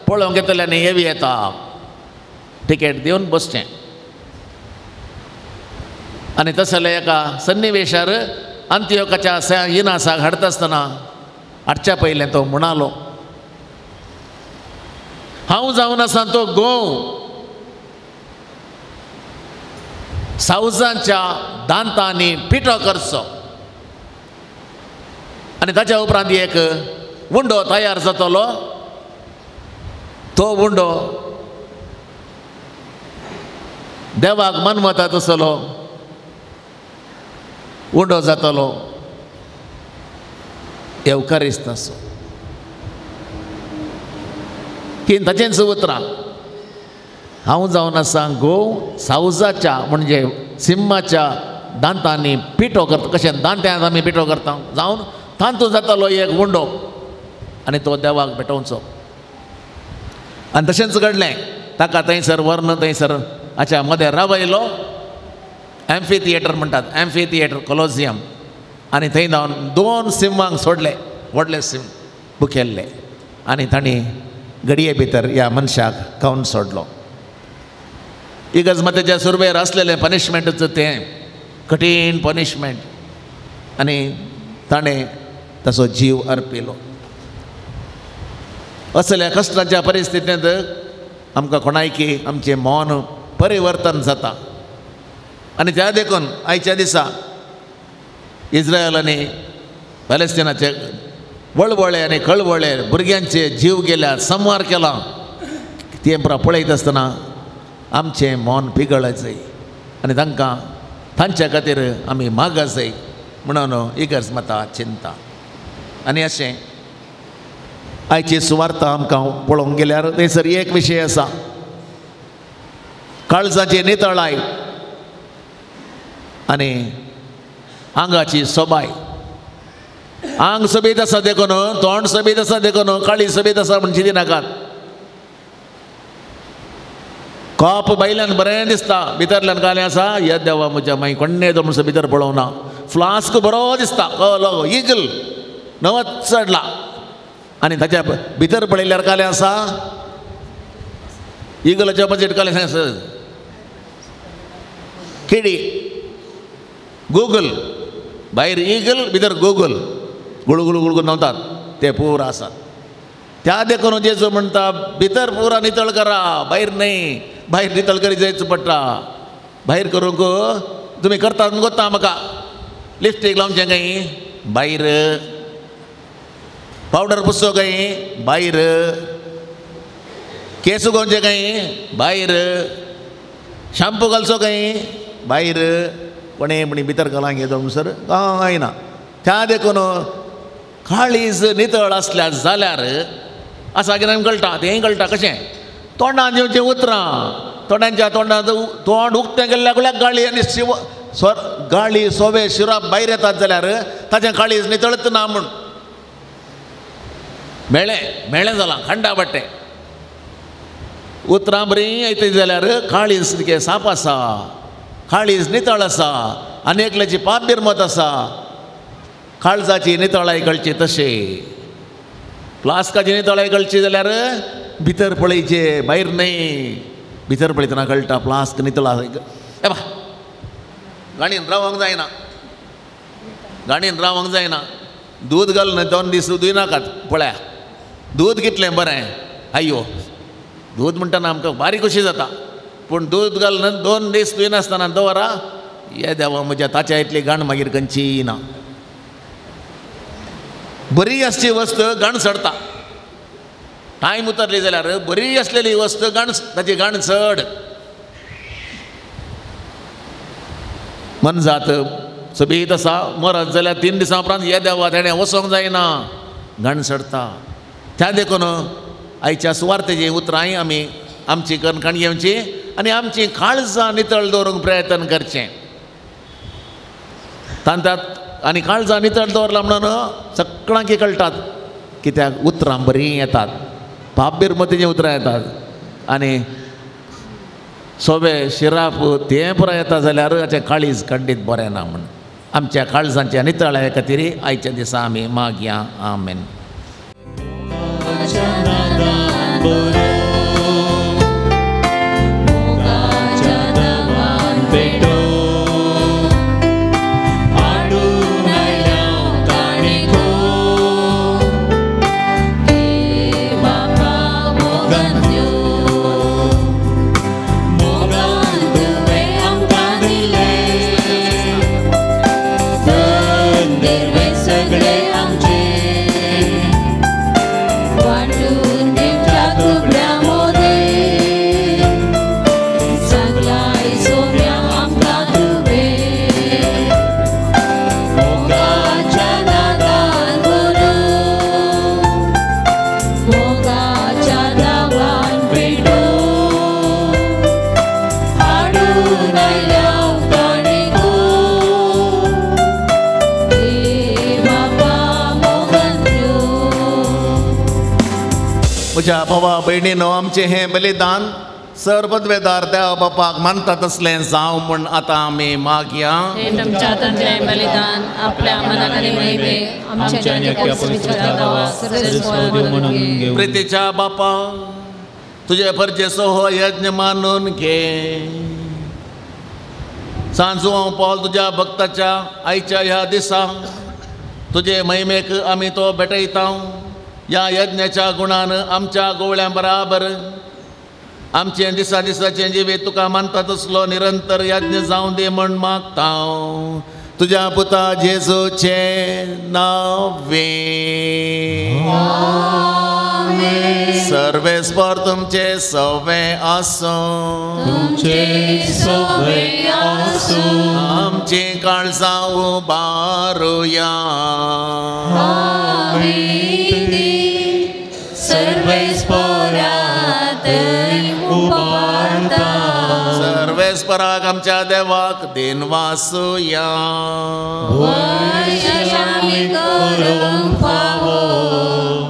पळोवंक येतल्यानी येवी येता, टिकेट दिवन बसचें. आनी तसले एका सन्निवेशार अंत्योकाच्या इनासाक हाडटा आसतना हाडच्या पयलें तो म्हणालो, हांव जावन आसा तो गोव सावजांच्या दांतांनी पिठो करचो. आनी ताच्या उपरांत एक उंडो तयार जातलो. तो उंडो देवाक मनमता तसलो उंडो जातलो, एवकारिस्त असो. की ताचेंच उतरां, हांव जावन आसा गोव सावजाच्या म्हणजे सिम्माच्या दांतांनी पिठो करता. कशें दांत्यांत आमी पिठो करता जावन तांतू जातालो एक उंडो आनी तो देवाक भेटोवचो. आनी तशेंच घडलें. ताका थंयसर व्हरून थंयसर हाच्या मदें रावयलो. एम्फी थिएटर म्हणटात, एम्फी थिएटर कॉलोजियम. आनी थंय जावन 2 सिम्मांक सोडले, व्हडले सिम बुकेल्ले. आनी तांणी घडये भितर ह्या मनशाक खावन सोडलो. इगर्जमातेच्या सुरवेर आसलेलें पनिशमेंटच तें कठीण पनिशमेंट. आनी ताणें ताचो जीव अर्पिलो. असल्या कश्टाच्या परिस्थितींत आमकां कोणायकी आमचें मन परिवर्तन जाता. आनी त्या देखून आयच्या दिसा इस्रायल आनी पॅलेस्टिनाचे वळवळे आनी कळवळे भुरग्यांचे जीव गेल्यात, संवार केला. ते पळयत आसतना आमचें मन पिगळत जाय आनी तांकां तांच्या खातीर आमी मागत जाय म्हणून इगर्जमाता चिंता. आनी अशें आयची सुवार्ता आमकां पळोवंक गेल्यार थंयसर एक विशय आसा, काळजाची नितळाय आनी आंगाची सोबाय. आंग सोबीत आसा देखून, तोंड सोबीत आसा देखून काळी सोबीत आसा म्हणून चिंती नाकात. कॉप भायल्यान बरें दिसता, भितरल्यान कालें आसा, हे देवा म्हज्या मागीर कोण्णे तो म्हणून भितर पळोवना. फ्लास्क बरो दिसता, कलो इगल नवत चडला आनी ताच्या भितर पळयल्यार कालें आसा. इगलाच्या बजेट कालें सांग किडी, गुगल, भायर इगल भितर गुगल, गुळगुळ गुळगुळ नवतात ते पुरा आसात. त्या देखून जेजू म्हणटा भितर पुरा नितळ करा, भायर न्ही. भायर नितळ करी जायच पडटा. भायर करूंक तुमी करतात कोत्ता म्हाका. लिपस्टीक लावचें काय भायर, पावडर पुसो काय भायर, केस उगोवचे काय भायर, शॅम्पू घालचो काय भायर. कोणे म्हणी भितर घालांक येतो म्हणसर कांय ना. त्या देखून काळीज नितळ आसल्या जाल्यार आसा कितें कळटा, तेंय कळटा. कशें तोंडान जेवचें उतरां, तोंडांच्या तोंडांत तोंड उक्तें गेल्ल्या कडल्याक गाळी आनी शिव गाळी सोवे शिराप भायर येतात जाल्यार ताचें काळीज नितळत ना म्हूण मेळ्ळें जालां. खंडा बट्टे उतरां बरीं येता जाल्यार काळीज सारकें साप आसा, काळीज नितळ आसा, आनी एकल्याची पाप बिरमत आसा. काळजाची नितळाय कळची तशें फ्लास्काची नितळाय कळची जाल्यार भितर पळयचे, भायर न्ही. भितर पळयतना कळटा फ्लास्क नितळ आसा. ए बा गाणीन रावंक जायना, गाणीन रावंक जायना. दूद घाल न्हय 2 दीस दिनाकात. पळया दूद कितलें बरें. अय्यो दूद म्हणटना आमकां बारीक कशी जाता. पूण दूद घालून 2 दीस तुयनासतना दवरा हे देवा म्हज्या ताच्या इतली घाण मागीर खंयची ना. बरी आसची वस्त घाण सडटा. टायम उतरली जाल्यार बरी आसलेली वस्त ताची घाण चड. मन जात सोबीत आसा मरत जाल्यार 3 दिसां उपरांत हे देवा तेणें वसोंक जायना घाण सडटा. त्या देखून आयच्या सुवार्थेची उतरांय आमी आमची कणखण घेवची आनी आमची काळजां नितळ दवरूंक प्रयत्न करचें. तांतात आनी काळजां नितळ दवरला म्हणून सगळ्यांक कळटात कित्याक उतरां बरीं येतात. पापबिरमतीचीं उतरां येतात आनी सोबे शिराप तें पुरो येता जाल्यार हाचें काळीज खंडीत बरें ना म्हण आमच्या काळजांच्या नितळाये खातीर आयच्या दिसा आमी मागया. आमेन. म्हज्या भावा भयणीनो आमचें हें बलिदान सर्वपदवेदार देवा बापाक मानता तसलें जावं म्हण आतां आमी मागया. हे तुमच्या हातांतलें बलिदान आपल्या मनाक आनी महिमे आमच्या नित्य पवित्र गांवाक सर्वस्व म्हणून घे. प्रितीच्या बापा तुजे परजेचो हो यज्ञ मानून घे. सांजू हांव पॉल तुज्या भक्ताच्या आयच्या ह्या दिसा तुजे महिमेक आमी तो भेटयता. ह्या यज्ञाच्या गुणान आमच्या गोवळ्या बराबर आमचें दिसा दिसाचें जिवीत तुका मानता तसलो निरंतर यज्ञ जावं दी म्हण मागता तुज्या पुता जेजूचे नांवे. सर्वेस्पर तुमचे सवे आसूं. आमची काळजां उबारुया. सर्वेस्पराक आमच्या देवाक दिन वासुया.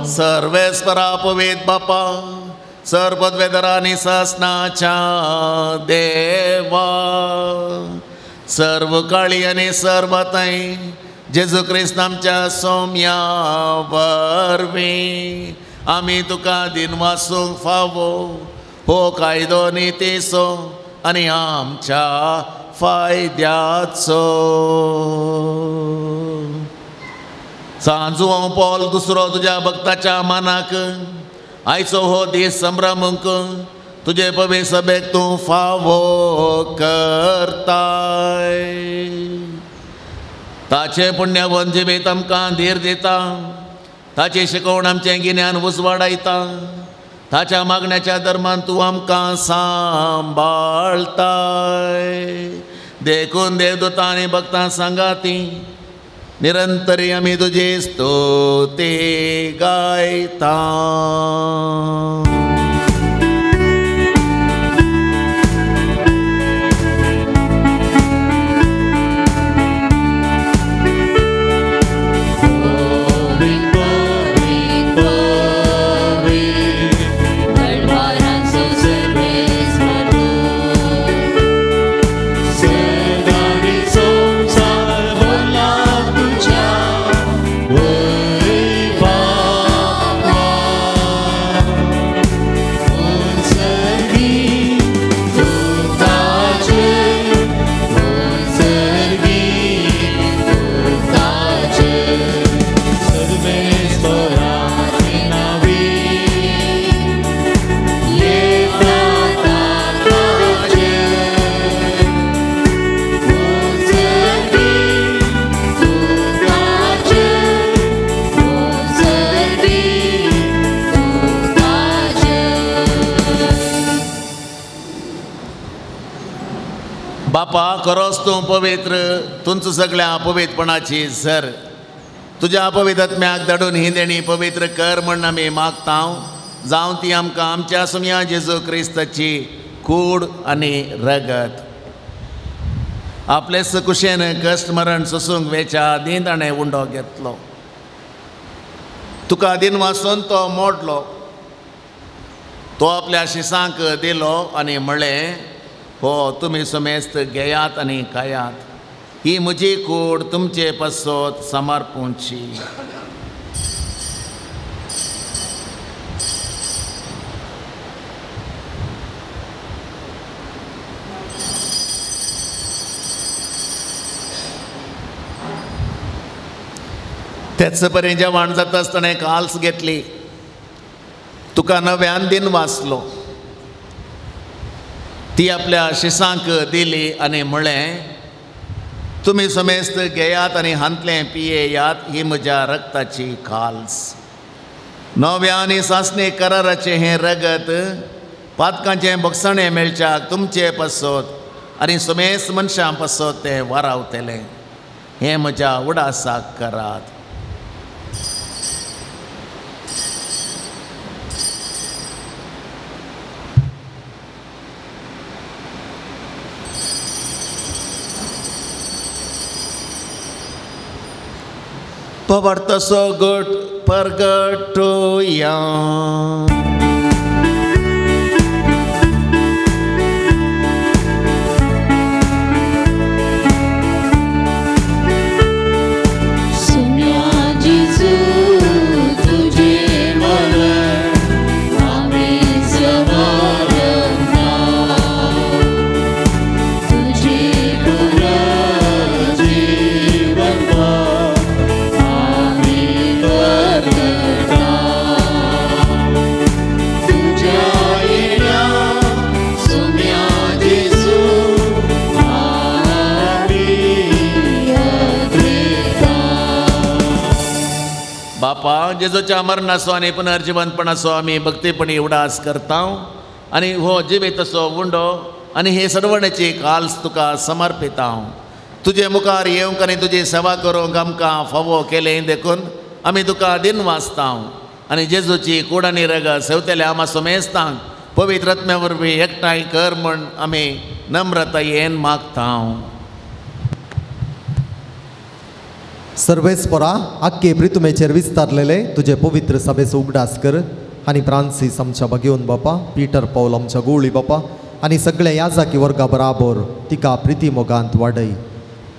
सर्वेस्परा पवित्र बापा सर्वपदवेदारांनी सासनाच्या देवा सर्व काळी आनी सर्वताय जेजू क्रिस्त आमच्या सौम्या वरवीं आमी तुका दिन वासूंक फावो हो कायदो नितीचो आनी आमच्या फायद्याचो. सांजू हांव पॉल दुसरो तुज्या भक्ताच्या मानाक आयचो हो दीस संभ्रमूंक तुजे पवित्र सभेक तूं फावो करताय. ताचे पुण्यवन जिवीत आमकां धीर दिता. ताची शिकवण आमचें गिन्यान उजवाडायता. ताच्या मागण्याच्या धर्मान तूं आमकां सांबाळताय. देखून देवदूतां आनी भक्तां सांगाती निरंतरी आमी तुजी स्तुती गायता. खरोच तूं पवित्र, तुमचो सगळ्या पवित्रपणाची झर. तुज्या अपवित्र आत्म्याक धाडून ही देणी पवित्र कर म्हण आमी मागता. जावं ती आमकां आमच्या सुम्या जेजू क्रिस्ताची कूड आनी रगत. आपले कुशेन कश्ट मरण सोसूंक वेच्या दिन ताणें उंडो घेतलो. तुका दिन वाचून तो मोडलो. तो आपल्या शिसांक दिलो आनी म्हणलें, हो तुमी सुमेस्त घेयात आनी खायात. ही म्हजी कूड तुमचे पसोत समर्पूंची. तेच परें जेवण जाता आसतना एक आल्स घेतली. तुका नव्यान दिन वाचलो. ती आपल्या शिसांक दिली आनी म्हणलें, तुमी समेस्त घेयात आनी हांतलें पियेयात. ही म्हज्या रक्ताची खाल्स. नव्या आनी सासणे कराराचें हें रगत पातकांचें बक्षणें मेळच्याक तुमचे पसोत आनी समेस्त मनशां पसोत तें वारावतलें. हें म्हज्या उडासाक करात. पवर्तसो गोट परगटोया. बापा, जेजूच्या मरणाचो आनी पुनर्जिवंतपणाचो आमी भक्तीपणी उडास करता. आनी हो जिवीत असो उंडो आनी हे सडवण्याची काल्स तुका समर्पिता. तुजे मुखार येवंक आनी तुजी सेवा करूंक आमकां फावो केलें देखून आमी तुका दिन वाचता. आनी जेजूची कूड आनी रगत सेवतल्या आमा समेस्तांक पवित्र आत्म्या वरवीं एकठांय कर म्हण आमी नम्रतायेन मागता. सर्वेस्परा आख्खे प्रितुमेचेर विस्तारलेले तुजे पवित्र सभेचो उगडास कर. आनी फ्रांसीस आमच्या भगिवन बापा, पीटर पौल आमच्या गोळी बापा आनी सगळे याजाकी वर्गा बराबर तिका प्रिती मोगांत वाडय.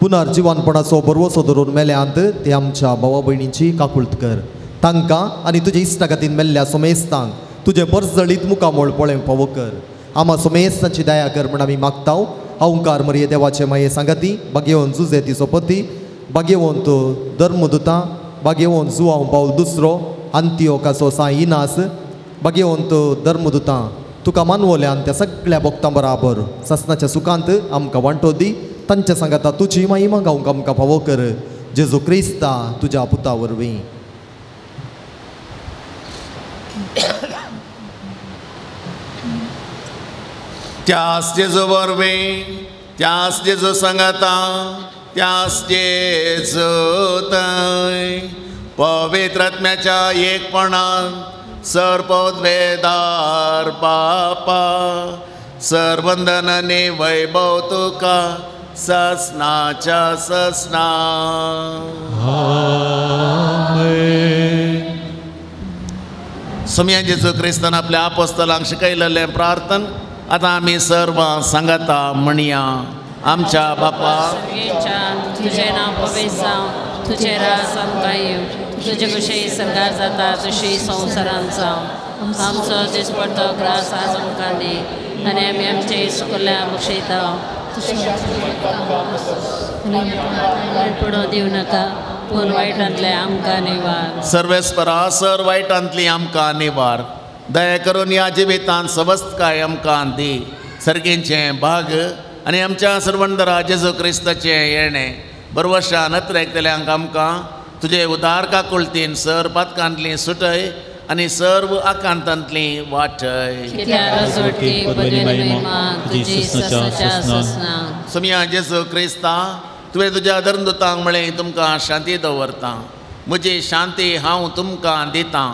पुनर्जिवनपणाचो बरवसो धरून मेल्यांत ते आमच्या भावा भयणींची काकुळट कर. तांकां आनी तुजे इश्टागतीन मेल्ल्या समेस्तांक तुजे बरजळीत मुखामोळ पळोवंक फावो कर. आमा समेस्तांची दया कर म्हण आमी मागता. अवंकार मरिये देवाचे माये सांगाती, भाग्यवन जुजे तिचो पती, भाग्यवंत धर्मदुता, भाग्यवंत जुआंव पाऊल दुसरो, अंत्योकाचो साई इनास, भाग्यवंत धर्मदुता तुका मानवल्यान त्या सगळ्या भक्तां बराबर ससनाच्या सुखांत आमकां वांटो दी. तांच्या सांगाता तुजी महिमा गावंक आमकां फावो कर. जेजू क्रिस्ता तुज्या पुता वरवीं. त्यास जेजू वरवीं, त्यास जेजू सांगाता, त्यास जेजू थंय पवित्र आत्म्याच्या एकपणान सरपदवेदार बापा सरवंदन आनी वैभव तुका ससनाच्या ससना. सुम्या जेजू क्रिस्तान आपल्या आपोस्तलांक शिकयलेलें प्रार्थन आतां आमी सर्व सांगाता म्हणया. आमच्या बापा, तुझें नांव पवित्र जावं, तुजें राज आमकां येवं, तुजे कशें सरकार जाता तशी संवसारांत जावं. आमचो दिसपडटो ग्रास आज आमकां दी आनी आमी आमचे सुकल्ल्या बक्षयता. पुडो दिवं नाका, पूण वायटांतले आमकां निवार. सर्वेस्परा सर वायटांतली आमकां निवार. दया करून ह्या जिवितांत सवस्तकाय आमकां दी. सर्गेचें भाग आनी आमच्या सर्वंदरा जेजू क्रिस्ताचें येणें बरवर्षा नत्र आयकतल्यांक आमकां तुजे उदार काकुळतीन सर पातकांतली सुटय आनी सर्व आकांतांतली वाटय. कित्या रजवटकी बदली महिमा तुजी ससनाच्या ससना. सुमया जेजू क्रिस्ता तुवें तुज्या धर्मदुतांक म्हळें तुमकां शांती दवरता. म्हजी शांती हांव तुमकां दितां.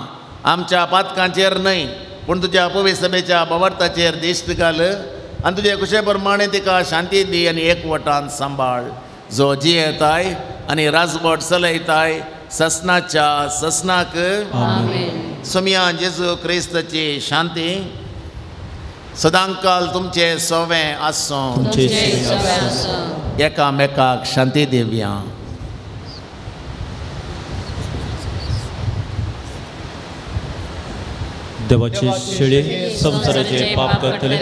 आमच्या पातकांचेर न्हय पूण तुज्या पवित्र सभेच्या भवार्थाचेर दिश्ट घाल आनी तुजे कुशे प्रमाणे तिका शांती दी आनी एकवटान सांबाळ. जो जियेताय आनी राजवट चलयताय ससनाच्या ससनाक. आमेन. सुमया जेजू क्रिस्ताची शांती सदांकाल तुमचे सोवें आसूं. तुमचे सगळे आसूं. एकामेकाक शांती दिवया. देवाचे शेळे संसाराचे पाप करतले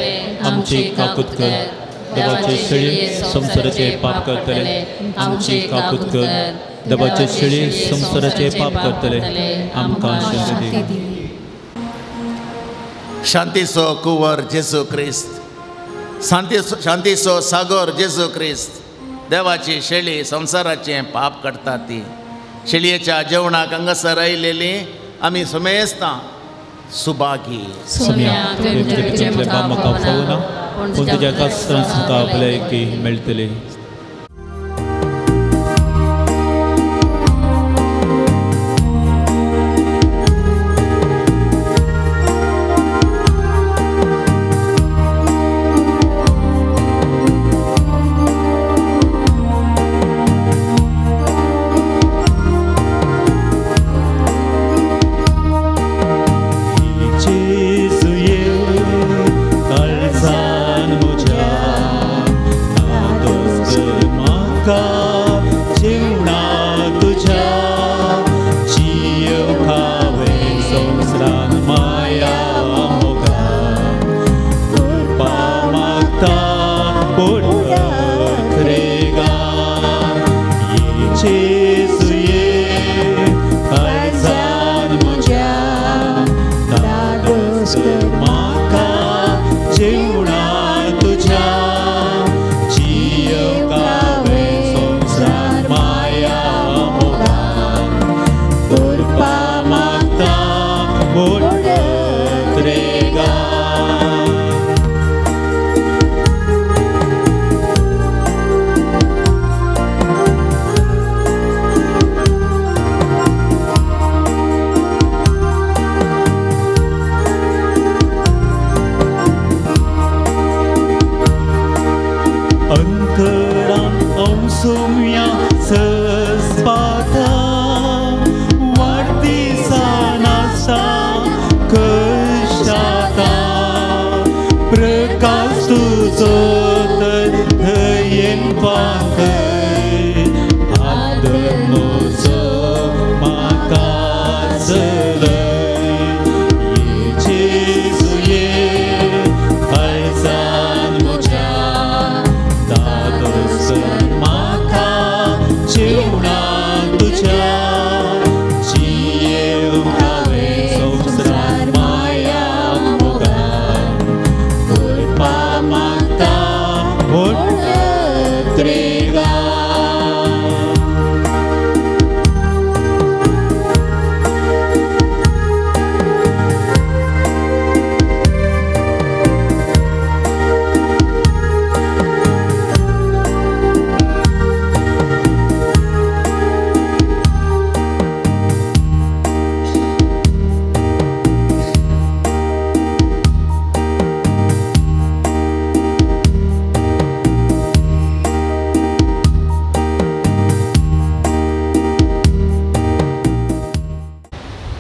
आमची काकूत कर. देवाचे शेळे संसाराचे पाप करतले आमची काकूत कर. देवाचे शेळे संसाराचे पाप करतले आमकां शांती दी. शांतीचो कुंवर जेजू क्रिस्त, शांतीचो सागर जेजू क्रिस्त, देवाची शेळी संसाराचे पाप करता ती. शेळयेच्या जेवणाक हांगासर आयलेली आमी सुमेस्तां सुभागी. सुमया तुवें म्हाका पावना पूण तुज्या कास्तांत तुका भलायकी मेळटली.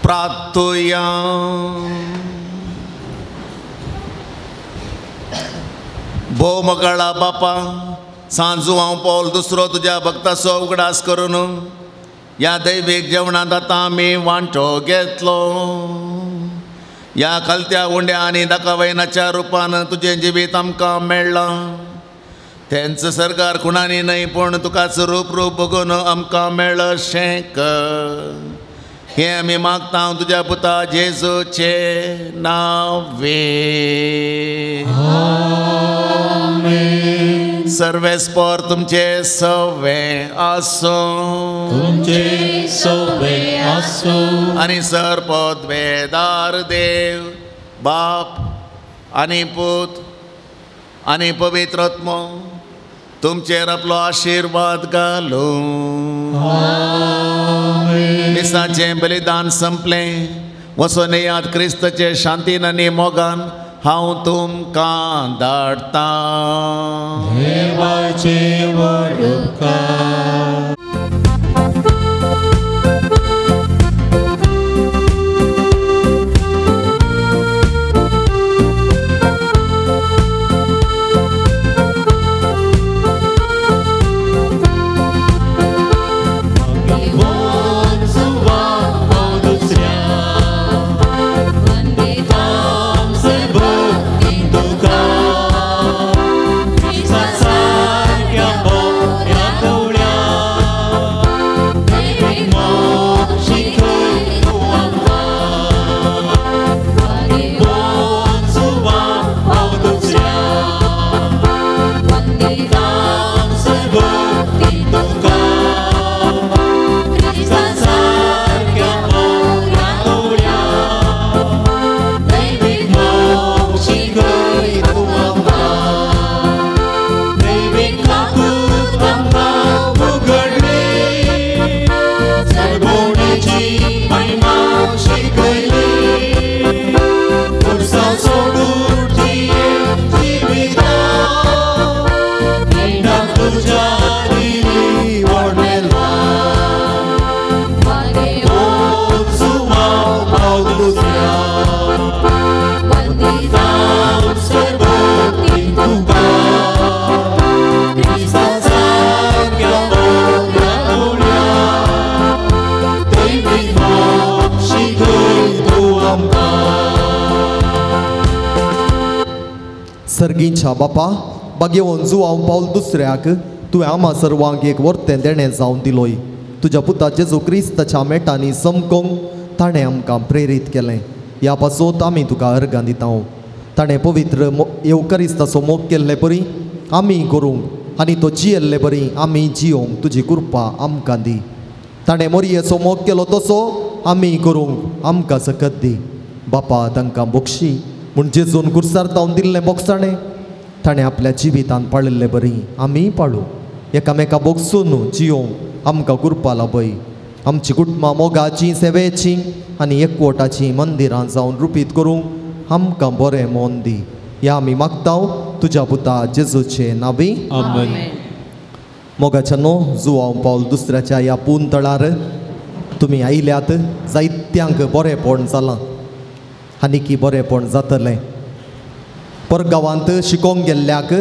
प्रार्थया. भोव मोगाळा बापा, सांजू हांव पावल दुसरो तुज्या भक्ताचो उगडास करून ह्या दैवीक जेवणांत आतां आमी वांटो घेतलो. ह्या खालत्या उंड्या आनी दाखोवयनाच्या रुपान तुजें जिवीत आमकां मेळ्ळां. तेंच सरकार कुणांनी न्हय पूण तुकाच रूप बगून आमकां मेळ्ळें शें कर. हें आमी मागता तुज्या पुता जेजूचे नांवे. आमेन. सर्वेस्पर तुमचे सवे आसो तुमचे सवे आसो आणि सर्पद्वेदार देव बाप आणि पूत आणि पवित्रत्म तुमचेर आपलो आशीर्वाद घालो. मिसाचें बलिदान संपलें वचून येयात क्रिस्ताचे शांतीन आनी मोगान हांव तुमकां धाडटां. देवाचे वडकार सर्गींच्या बापा बागेवन जुवांव पावल दुसऱ्याक तुवें आम्हा सर्वांक एक वर्तें देणें जावन दिलोय. तुज्या पुता जेजू क्रिस्ताच्या मेटांनी समकोंक ताणें आमकां प्रेरीत केलें. ह्या पासत आमी तुका अर्गां दिता. ताणें पवित्र येवकारिस्ताचो मोग केल्ले परी आमी करूंक आनी तो जियेल्ले बरी आमी जियोंक तुजी कृपा आमकां दी. ताणें मोरयेचो मोग केलो तसो आमी करूंक आमकां सकत दी. बापा तांकां बक्षी म्हूण जेजून कुर्सार जावन दिल्लें बोगसाणें ताणें आपल्या जिवितान पाळिल्ले बरी आमी पाळूं. एकामेका बोगसून जियोंक आमकां कृपा लाभय. आमची कुटुंबां मोगाची सेवेची आनी एकवटाची मंदिरां जावन रुपीत करूंक आमकां बरें मोन दी. ह्या आमी मागतांव तुज्या पुता जेजूचे नांवी आमेन. मोगाच्या न्हू जुवांव पावल दुसऱ्याच्या ह्या पून तळार तुमी आयल्यात. जायत्यांक बरेंपण जालां आनीक बरेंपण जातलें. परगांवांत शिकोंक गेल्ल्याक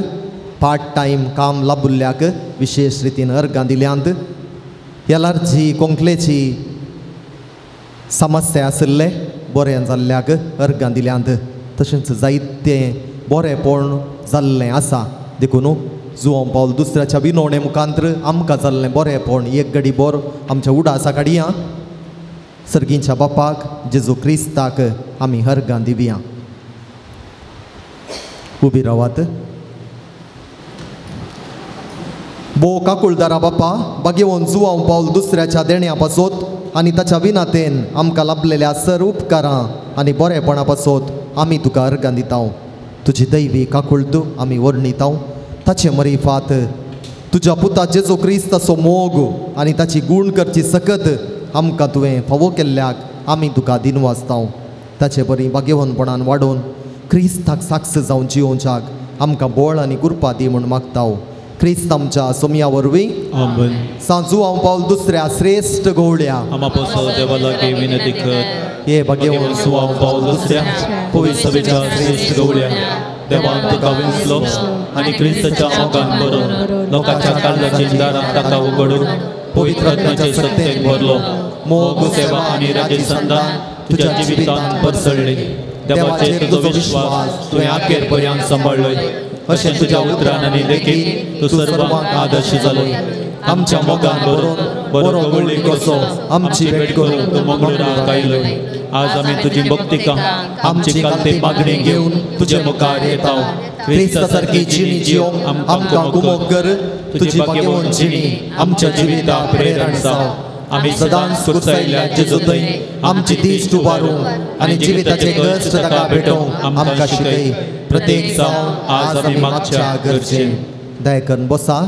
पार्ट टायम काम लाभुल्ल्याक विशेष रितीन अर्गां दिल्यांत. एलर्जी कोंकलेची समस्या आशिल्ले बरें जाल्ल्याक अर्गां दिल्यांत. तशेंच जायतें बरेंपण जाल्लें आसा. देखून जुवांव पावल दुसऱ्याच्या विनवणे मुखांतर आमकां जाल्लें बरेंपण एक घडी बोर आमच्या उडासा काडया. सर्गींच्या बापाक जेजू क्रिस्ताक आमी अर्गां दिवया. उबी रावात. बो काकुळदारा बापा बागेवन जुवांव पावल दुसऱ्याच्या देण्या पासत आनी ताच्या विनातेन आमकां लाभलेल्या सर्व उपकारां आनी बरेपणा पासत आमी तुका अर्गां दिता. तुजी दैवी काकुळद आमी वर्णिता. ताचे मरिफात तुज्या पुता जेजू क्रिस्ताचो मोग आनी ताची गूण करची सकत आमकां तुवें फावो केल्ल्याक आमी तुका दिनवासता. ताचे बरी बागेवनपणान वाडोवन क्रिस्ताक साक्ष जावन जियोवच्याक आमकां बळ आनी कृपा दी म्हूण मागता. क्रिस्त आमच्या सोमया वरवीं आमेन. सांजू हांव पावल दुसऱ्या श्रेष्ठ गवळ्या आम्हा पासो देवा लागीं विनंती कर. हे बागेवन सुवांव पावल दुसऱ्या पवित्र सभेच्या श्रेष्ठ गवळ्या देवान तुका विंचलो आनी क्रिस्ताच्या मोगान भरून लोकांच्या काळजाची दारां ताका उगडून पवित्र आत्म्याचे सत्तेन भरलो. मोग सेवा आनी राजे संदान तुज्या जिवितांत बरसळ्ळी. देवाचेर तुजो विश्वास तुवें आखेर पर्यंत सांबाळ्ळोय. अशें तुज्या उतरान आनी देखीक तूं सर्वांक आदर्श जालो. आमच्या मोगान भरून बरो गवळी कसो आमची भेट करून तू मंगळूराक आयलो आज आमी तुजी भक्तिका आमची कालते मागणी घेऊन तुजे मुखार येता क्रिस्ता सारकी जिणी जिवंक आमकां कुमोग कर तुजी बागेवण जिणी आमच्या जिविताक प्रेरण जाव आमी सदांच कुर्सायल्या जेजू थंय आमची तीस्त उबारूंक आनी जिविताचे कश्ट ताका भेटोवंक आमकां शिकय प्रत्येक जावन आज आमी मागच्या गरजेन दया करून बसा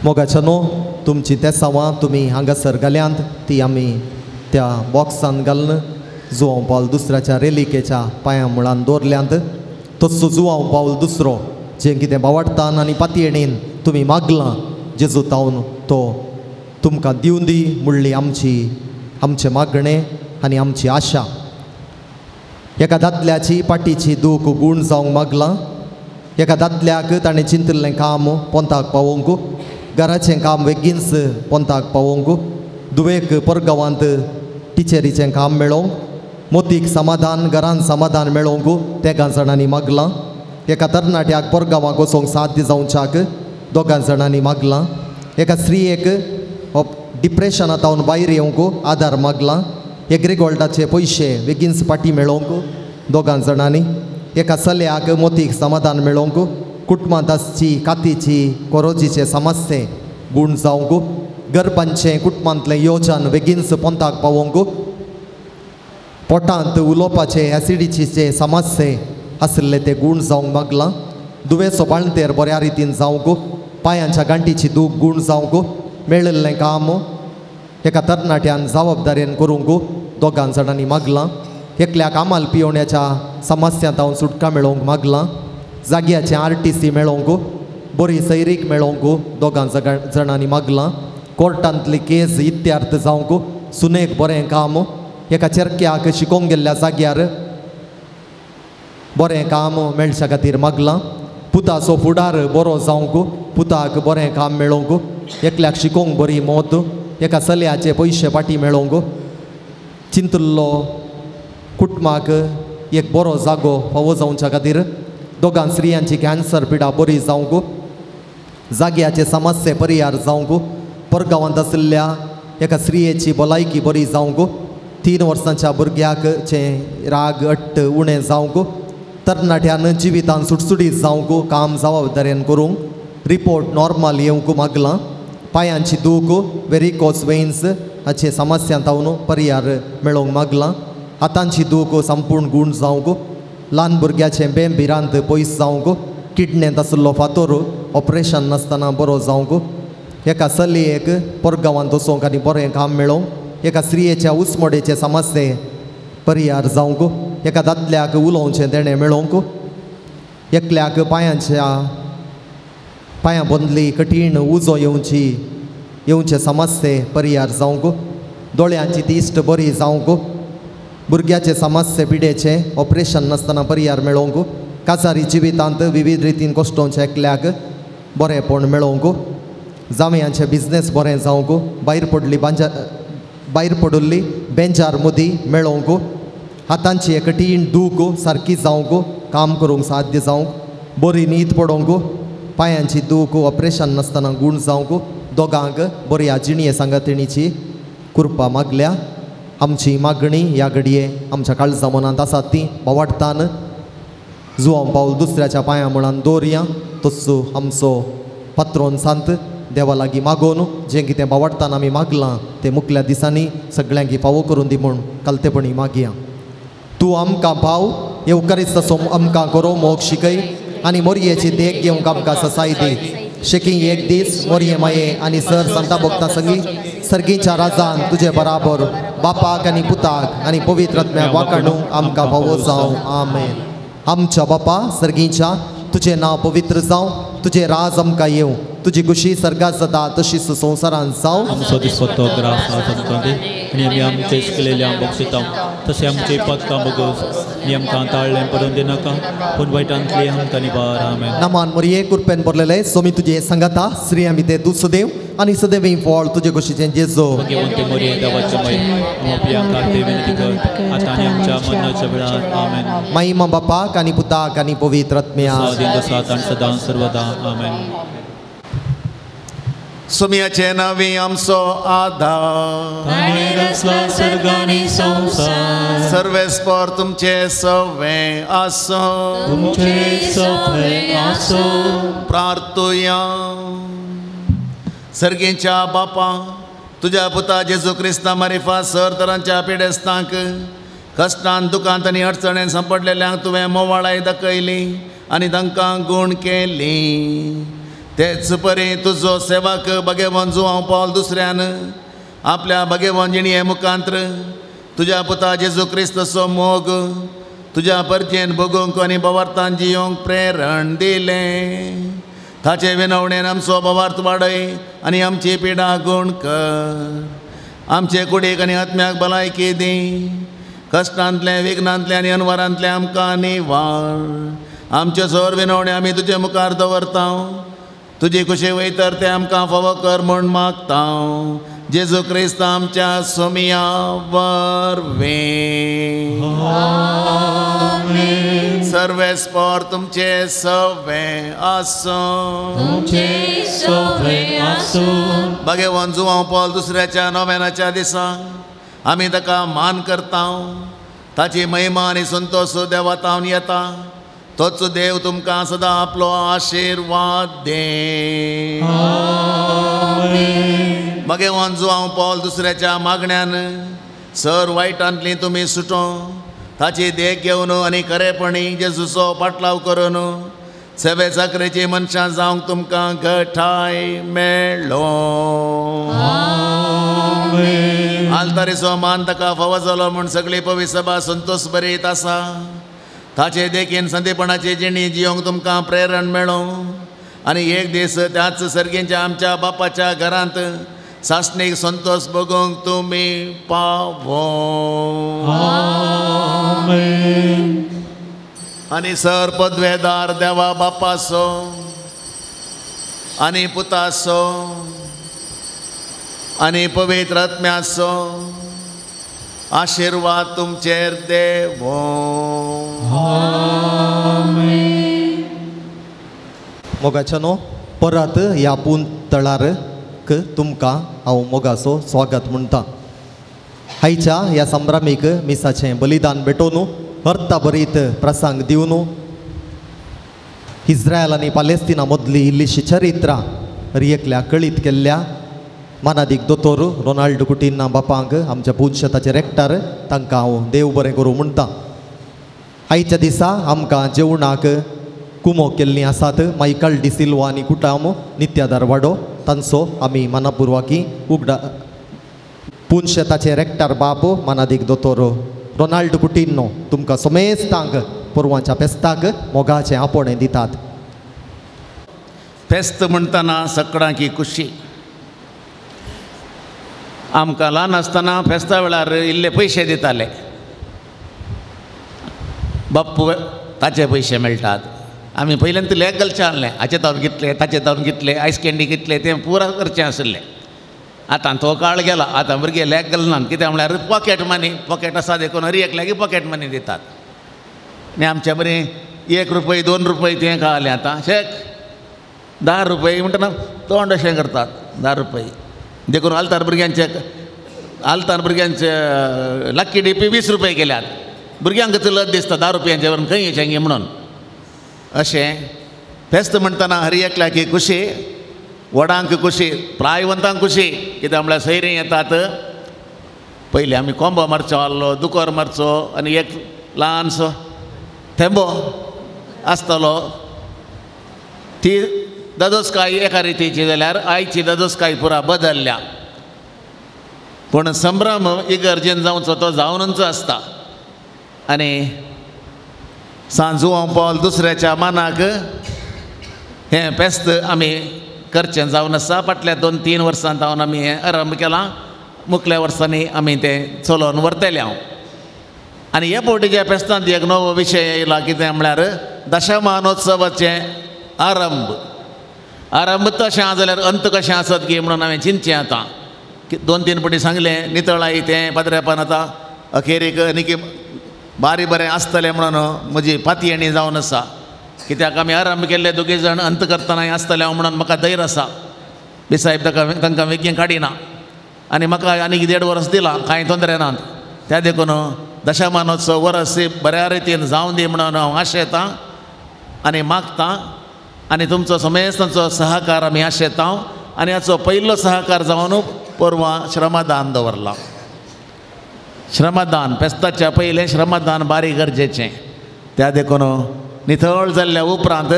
मोगाच्यानो तुमची त्या सावां तुमी हांगासर घाल्यांत ती आमी त्या बॉक्सान घालून जुवांव पावल दुसऱ्याच्या रेलिकेच्या पांया मुळान दवरल्यांत तसो जुवांव पावल दुसरो जें कितें बावडटान आनी पातयेणेन तुमी मागलां जेजू तावन तो तुमकां दिवन दी म्हणली आमचें मागणें आनी आमची आशा एका दादल्याची पाटीची दूख गूण जावंक मागलां एका दादल्याक ताणें चिंतिल्लें काम पोंताक पावोवंक घराचें काम बेगीनच पोंताक पावोवंक दुवेक परगांवांत टिचरीचें काम मेळोवंक मोतीक समाधान घरान समाधान मेळोवंक तेगा जाणांनी मागलां एका तरणाट्याक परगांवांक वचोंक साध्य जावच्याक दोगां जाणांनी मागलां एका स्त्रियेक डिप्रेशनांत हांव भायर येवंक आदार मागलां एग्रीगोल्डाचे पयशे बेगीनच पाटी मेळोवंक दोगां जाणांनी एका चल्याक मोतीक समाधान मेळोवंक कुटुंबांत आसची कातीची कोरोजीचे समस्ये गूण जावंक गरबांचें कुटुंबांतलें योजन बेगीनच पोंताक पावोवंक पोटांत उलोवपाचे एसिडिटीचे समस्ये आसले ते गूण जावंक मागलां दुवेचो बाळंतेर बऱ्या रितीन जावंक पांयांच्या गांठीची दूख गूण जावंक मेळिल्लें काम एका तरणाट्यान जबाबदारेन करूंक दोगां जाणांनी मागलां एकल्याक आमाल पियोवण्याच्या समस्यांत हांव सुटका मेळोवंक मागलां जाग्याचें RTC मेळोवंक बरी सैरीक मेळोवंक दोगां जाणांनी मागलां कोर्टांतली केस इत्यार्थ जावंक सुनेक बरें काम एका चेरक्याक शिकोवंक गेल्ल्या जाग्यार बरें काम मेळच्या खातीर मागलां पुताचो फुडार बरो जावंक पुताक बरें काम मेळोवंक एकल्याक शिकोवंक बरी मोद एका चलयाचे पयशे पाटी मेळोवंक चिंतल्लो कुटुंबाक एक बरो जागो फावो जावच्या खातीर दोगां स्त्रियांची कॅन्सर पिडा बरी जावंक जाग्याचे समस्ये परिहार जावंक परगांवांत आशिल्ल्या एका स्त्रियेची भलायकी बरी जावंक 3 वर्सांच्या भुरग्याकचे राग अट्ट उणें जावंक तरणाट्यान जिवितान सुटसुटीत जावंक काम जबाबदारेन करूंक रिपोर्ट नॉर्मल येवंक मागलां पांयांची दूख वेरिकोस वेन्स हाचे समस्यांत हांव परिहार मेळोवंक मागलां हातांची दूख संपूर्ण गूण जावंक ल्हान भुरग्याचें बेंबिरांत पयस जावंक किडनेंत आशिल्लो फातर ऑपरेशन नासतना बरो जावंक एका चलयेक परगांवांत वचोंक आनी बरें काम मेळोवंक एका स्त्रियेच्या उसमोडेचे समस्ये परिहार जावंक एका दादल्याक उलोवचें देणें मेळोवंक एकल्याक पांयां बंदली कठीण उजो येवचे समस्ये परिहार जावंक दोळ्यांची तिश्ट बरी जावंक भुरग्याचे समस्ये पिडेचे ऑपरेशन नासतना परिहार मेळोवंक काजारी जिवितांत विविध रितीन कश्टांचे एकल्याक बरेंपण मेळोवंक जावयांचे बिझनेस बरें जावंक भायर पडुल्ली बेंजार मदीं मेळोवंक हातांची एक कठीण दूख सारकी जावंक काम करूंक साध्य जावंक बरी न्हीद पडोवंक पांयांची दूख ऑपरेशन नासतना गूण जावंक दोगांक बरी जिणये सांगातिणीची कृपा मागल्या आमची मागणी ह्या घडये आमच्या काळजा मनांत आसा ती बावडटान जुवांव पावल दुसऱ्याच्या पांया मुळान दवरया तसो आमचो पात्रोन सांत देवा लागीं मागोवन जें कितें बावडटान आमी मागलां तें मुखल्या दिसांनी सगळ्यांक फावो करून दी म्हूण कालतेपणी मागया तूं आमकां भाव येवकारिस्त आमकां करो मोग शिकय आनी मोरयेची देख घेवंक आमकां ससाय दी शेकी एक दीस मोरये माये आनी सर संता भक्तां संगी सर्गीच्या राजान तुजे बराबर बापाक आनी पुताक आनी पवित्र आत्म्याक वाखाणूंक आमकां फावो जावं आमेन आमच्या बापा सर्गीच्या तुजें नांव पवित्र जावं तुजें राज आमकां येवं तुजी खुशी सर्गात जाता तशीच संवसारांत जावं आमचो दिसपट्टो ग्रास आज आमकां दी आनी आमी आमचे केलेल्या बक्षितां तशें आमची पदकां बगोस आनी आमकां ताळ्ळें पडून दिनाका पूण वायटांतली आमकां निबार आमेन नामान मोरये कृपेन भरलेले सोमी तुजे सांगाता श्री आमी ते तूं सदैव आनी सदैव फळ तुजे कुशीचें जेजो भगवंती मोरये देवाचे माय आमच्या कार्ते विनंती कर आतां आनी आमच्या मरणाच्या वेळार आमेन महिमा बापाक आनी पुताक आनी पवित्र आत्म्याक सात आनी सदां सर्वदा आमेन सुमयाचे नावी आमचो आधार. ताणे रचला सर्गानी संसार. सर्वेस्पर तुमचे सवे आसो. तुमचे सफे आसो. प्रार्थुया. सर्गेच्या बापा, तुझ्या पुता जेजू क्रिस्ता मारिफा सर तरांच्या पिडेस्तांक कश्टांत दुखांत आनी अडचणेन सांपडलेल्यांक तुवें मोवाळाय दाखयली आनी तांकां गूण केली. तेच परी तुजो सेवक भगेवन जुवांव पावल दुसऱ्यान आपल्या भगेवन जिणये मुखांत्र तुझ्या पुता जेजू क्रिस्तचो मोग तुझ्या परतेन भोगूंक आनी भवार्थान जियोंक प्रेरण दिलें. ताचे विनवणेन आमचो भवार्थ वाडय आनी आमची पिडा गूण कर. आमचे कुडीक आनी आत्म्याक भलायकी दी. कश्टांतले विघ्नांतले आनी अनवरांतले आमकां निवार. आमचे सोर विनवणे आमी तुजे मुखार दवरता. तुजी कुशी वयतर ते आमकां फावो कर म्हूण मागता. जेजू क्रिस्त आमच्या सोमिया वरवीं. सर्वेस्पर तुमचे सवे आसो. तुमचे सफे आसो. भगेवन जुवांव पावल दुसऱ्याच्या नोवेनाच्या दिसा आमी ताका मान करता. ताची महिमा आनी संतोष देवातावन येता. तोच देव तुमकां सदां आपलो आशिर्वाद दे. भगेवन जुवांव पावल दुसऱ्याच्या मागण्यान सर वायटांतली तुमी सुटो. ताची देख घेवन आनी खरेपणी जेजूचो पाटलाव करून सेवे चाकरेची मनशां जावंक तुमकां घटाय मेळ्ळो. आलतारीचो मान ताका फावो जालो म्हूण सगळी पवित्र सभा संतोष बरयत आसा. ताचे देखीन संदेपणाची जिणी जियोंक तुमकां प्रेरण मेळो आनी एक दीस त्याच सर्गेच्या आमच्या बापाच्या घरांत सासणीक संतोष भोगूंक तुमी पावो. आनी सर पदवेदार देवा बापाचो आनी पुताचो आनी पवित्र आत्म्याचो आशिर्वाद तुमचेर देवो. मोगाच्यानो परत ह्या पुंतळार तुमकां हांव मोगाचो स्वागत म्हणटा. आयच्या ह्या संभ्रामीक मिसाचें बलिदान भेटोवन अर्थ भरीत प्रसंग दिवन इस्रायल आनी पालेस्तिना मदली इल्लीशी चरित्रां रियेकल्या कळीत केल्ल्या मानादीक दोतोर रोनाल्ड कुटीना बापांक आमच्या पुंशताचे रेक्टर तांकां हांव देव बरें करूं म्हणटा. आयच्या दिसा आमकां जेवणाक कुमो केल्लीं आसात मायकल डी सिल्वा आनी कुटाम नित्यादार वाडो. तांचो आमी मनापुर्वाकी उगडा पुंशताचे रेक्टर बाब मानादीक दोतोर रोनाल्ड कुटिनो तुमकां समेस्तांक पुरवांच्या फेस्ताक मोगाचें आपोणें दितात. फेस्त म्हणटना सगळ्यांकी खुशी. आमकां ल्हान आसतना फेस्ता वेळार इल्ले पयशे दिताले. बाप्पू ताचे पयशे मेळटात. आमी पयल्यान तूं लॅगल आहलें हाचे तावन कितले ताचे तावन कितले आयस कँडी कितले तें पुरा करचें आसलें. आतां तो काळ गेला. आतां भुरगे लॅगल नात. कित्याक म्हळ्यार पॉकेट मनी पॉकेट आसा देखून एक लागीं पॉकेट मनी दितात. आनी आमच्या बरें 1 रुपया 2 रुपया तें खावलें. आतां शेक 10 रुपया म्हणटना तोंड अशें करतात. 10 रुपया देखून आलतार भुरग्यांचे लक्की डीपी 20 रुपया केल्यात. भुरग्यांक चलत दिसता 10 रुपयांचे वरून खंय येचें म्हणून. अशें फेस्त म्हणटना हर एकल्याकी खुशी. व्हडांक खुशी प्रायवंतांक खुशी. कित्याक म्हळ्यार सैरीं येतात. पयलीं आमी कोंबो मारचो आहलो दुकोर मारचो आनी एक ल्हानसो थेंबो आसतलो. ती दादोसकाय एका रितीची जाल्यार आयची दादोसकाय पुरा बदल्ल्या. पूण संभ्रम इगर्जेन जावचो तो जावनूच आसता. आनी सांजुवांव पावल दुसऱ्याच्या मानाक हें फेस्त आमी करचें जावन आसा. फाटल्या 2-3 वर्सां जावन आमी हें आरंभ केलां. मुखल्या वर्सांनी आमी तें चलोवन व्हरतले हांव. आनी हे फावटीच्या फेस्तांत एक नवो विशय येयला. कितें म्हळ्यार दशमानोत्सवाचें आरंभ. आरंभ तशें आसा जाल्यार अंत कशें आसत की म्हणून हांवें चिंतचें. आतां 2-3 फावटी सांगलें नितळाय तें पाद्रेपान आतां अखेरेक आनी बारी बरें आसतलें म्हणून म्हजी पातयेणी जावन आसा. कित्याक आमी आरंभ केल्ले 2 जाण अंत करतना आसतले हांव म्हणून म्हाका धैर्य आसा. साहेब तांकां वेगीं काडिना आनी म्हाका आनीक 1.5 वर्स दिलां, कांय तोंदरे नात. त्या देखून दशमानोत्सव वर्स बऱ्या रितीन जावं दी म्हणून हांव आशेतां आनी मागतां. आनी तुमचो समेस्तांचो सहकार आमी आशेतां. आनी हाचो पयलो सहकार जावन परवां श्रमदान दवरलां. श्रमदान फेस्ताच्या पयलें श्रमदान बारीक गरजेचें. त्या देखून नितळ जाल्ल्या उपरांत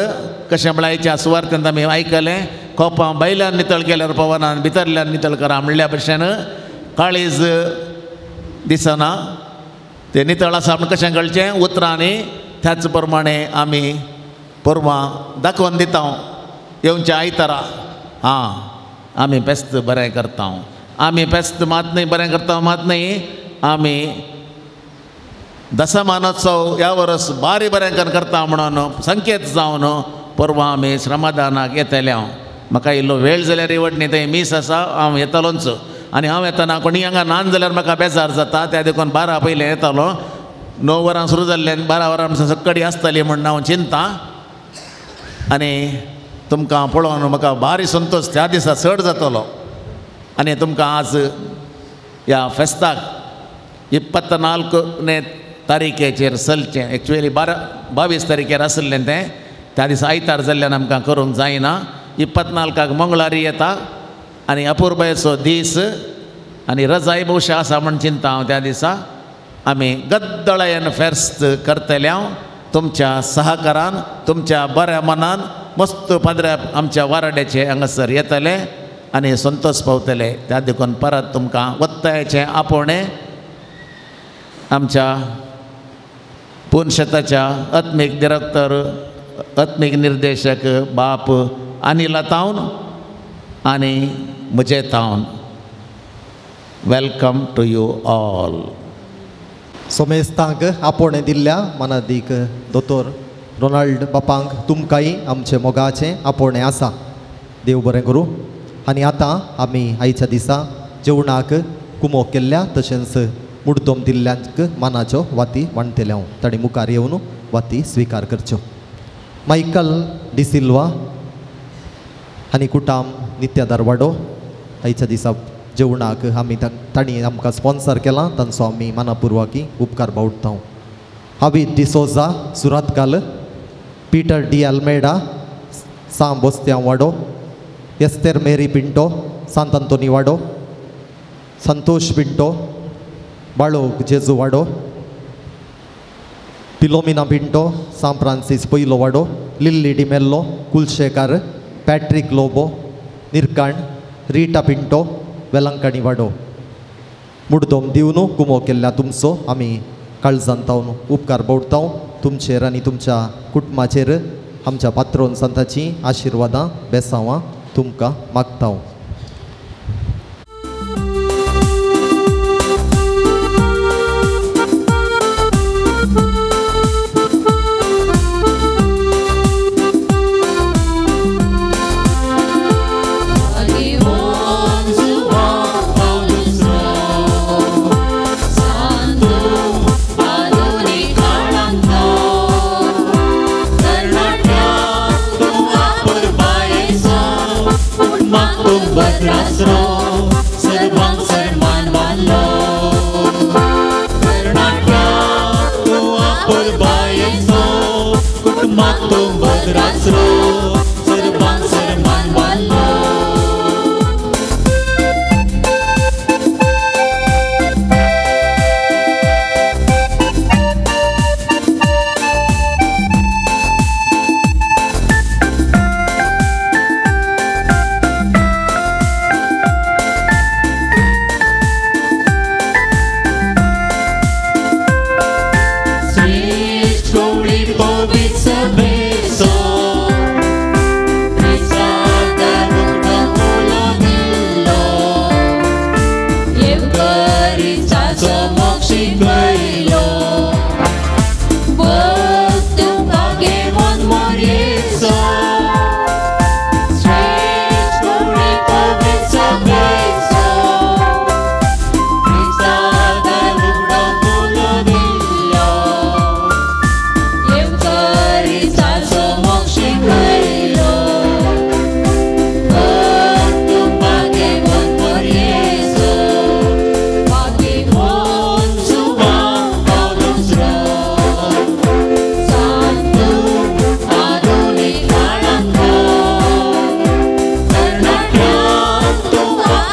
कशें म्हळ्याच्या सुवार्थेंत आमी आयकलें, कोपां भायल्यान नितळ केल्यार पवनान भितरल्यान नितळ करा म्हणल्या भशेन काळीज दिसना. तें नितळ आसा म्हण कशें कळचें उतरांनी. त्याच प्रमाणे आमी परवां दाखोवन दिता येवच्या आयतारा आमी फेस्त बरें करता. आमी फेस्त मात न्ही बरें करता मात न्ही, आमी दशमानोत्सव ह्या वर्स बारी बरें करता म्हणून संकेत जावन परवां आमी श्रमदानाक येतले. म्हाका इल्लो वेळ जाल्यार येवट न्ही, थंय मीस आसा, हांव येतलोच. आनी हांव येतना कोणी हांगा नान जाल्यार म्हाका बेजार जाता. त्या देखून 12 पयलें येतालो. 9 वरां सुरू जाल्ल्यान 12 वरां सक्कडी आसतली म्हणून हांव चिंतां. आनी तुमकां पळोवन म्हाका भारी संतोश त्या दिसा चड जातलो. आनी तुमकां आज ह्या फेस्ताक 24 तारीखेचेर चलचें. एक्चुअली 22 तारीखेर आसलें तें, त्या दिसा आयतार जाल्ल्यान आमकां करूंक जायना. 24 मंगळारी येता आनी अपुर्बायेचो दीस आनी रजाय भोवशा आसा म्हण चिंता हांव. त्या दिसा आमी गद्दळेन फेस्त करतले. तुमच्या सहकारान, तुमच्या बऱ्या मनान मस्त पाद्र्या आमच्या वाराड्याचे हांगासर येतले आनी संतोश पावतले. त्या देखून परत तुमकां वत्तायेचें आपोवणें आमच्या पुनशताच्या आत्मीक डिरेक्टर, आत्मीक निर्देशक बाप अनिला तावन आनी म्हजे तावन. Welcome to you all. सोमेस्तांक आपोवणें दिल्ल्या मानादीक दोतोर रोनाल्ड बापांक तुमकांय आमचे मोगाचें आपोवणें आसा. देव बरें करूं. आनी आतां आमी आयच्या दिसा जेवणाक कुमोक केल्ल्या तशेंच मुर्तोम दिल्ल्यांक मानाच्यो वाती मांडटले. तांणी मुखार येवन वाती स्विकार करच्यो. मायकल डिसिल्वा आनी कुटाम नित्यादार वाडो आयच्या दिसा जेवणाक आमी तांणी आमकां स्पॉन्सर केलां, तांचो आमी मानापुर्वाकी उपकार बावडटा. हावीद डिसोजा सुरातकाल, पीटर डी अल्मेडा साम बोस्त्यां वाडो, एस्तेर मेरी पिंटो सांत अंतोनी वाडो, संतोष पिंटो बाळोग जेजू वाडो, पिलोमिना पिंटो साम फ्रांसीस पयलो वाडो, लिल्ली डिमेल्लो कुलशेकार, पॅट्रिक लोबो निर्काण, रिटा पिंटो वेलंकाणी वाडो. मुर्तोम दिवन कुमो केल्ल्या तुमचो आमी काळजांतावन उपकार बावडटा. तुमचेर आनी तुमच्या कुटुंबाचेर आमच्या पात्रोन संतांची आशिर्वादां बेसांवां तुमकां मागता.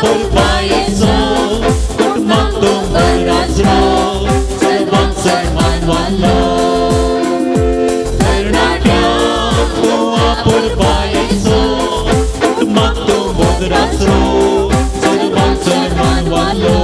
आपुलबायेचो कुटुंबाक तूं बराचरो सर्वांक सन्मान वालो तरणाट्यांक तूं आपुलबायेचो कुटुंबाक तूं बराचरो सर्वांक सन्मान वालो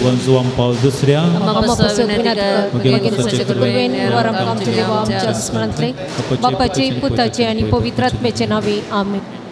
Wanzuam Paul Dusria, बापाचे पुताचे आणि पवित्र आत्म्याचे नावे आमेन.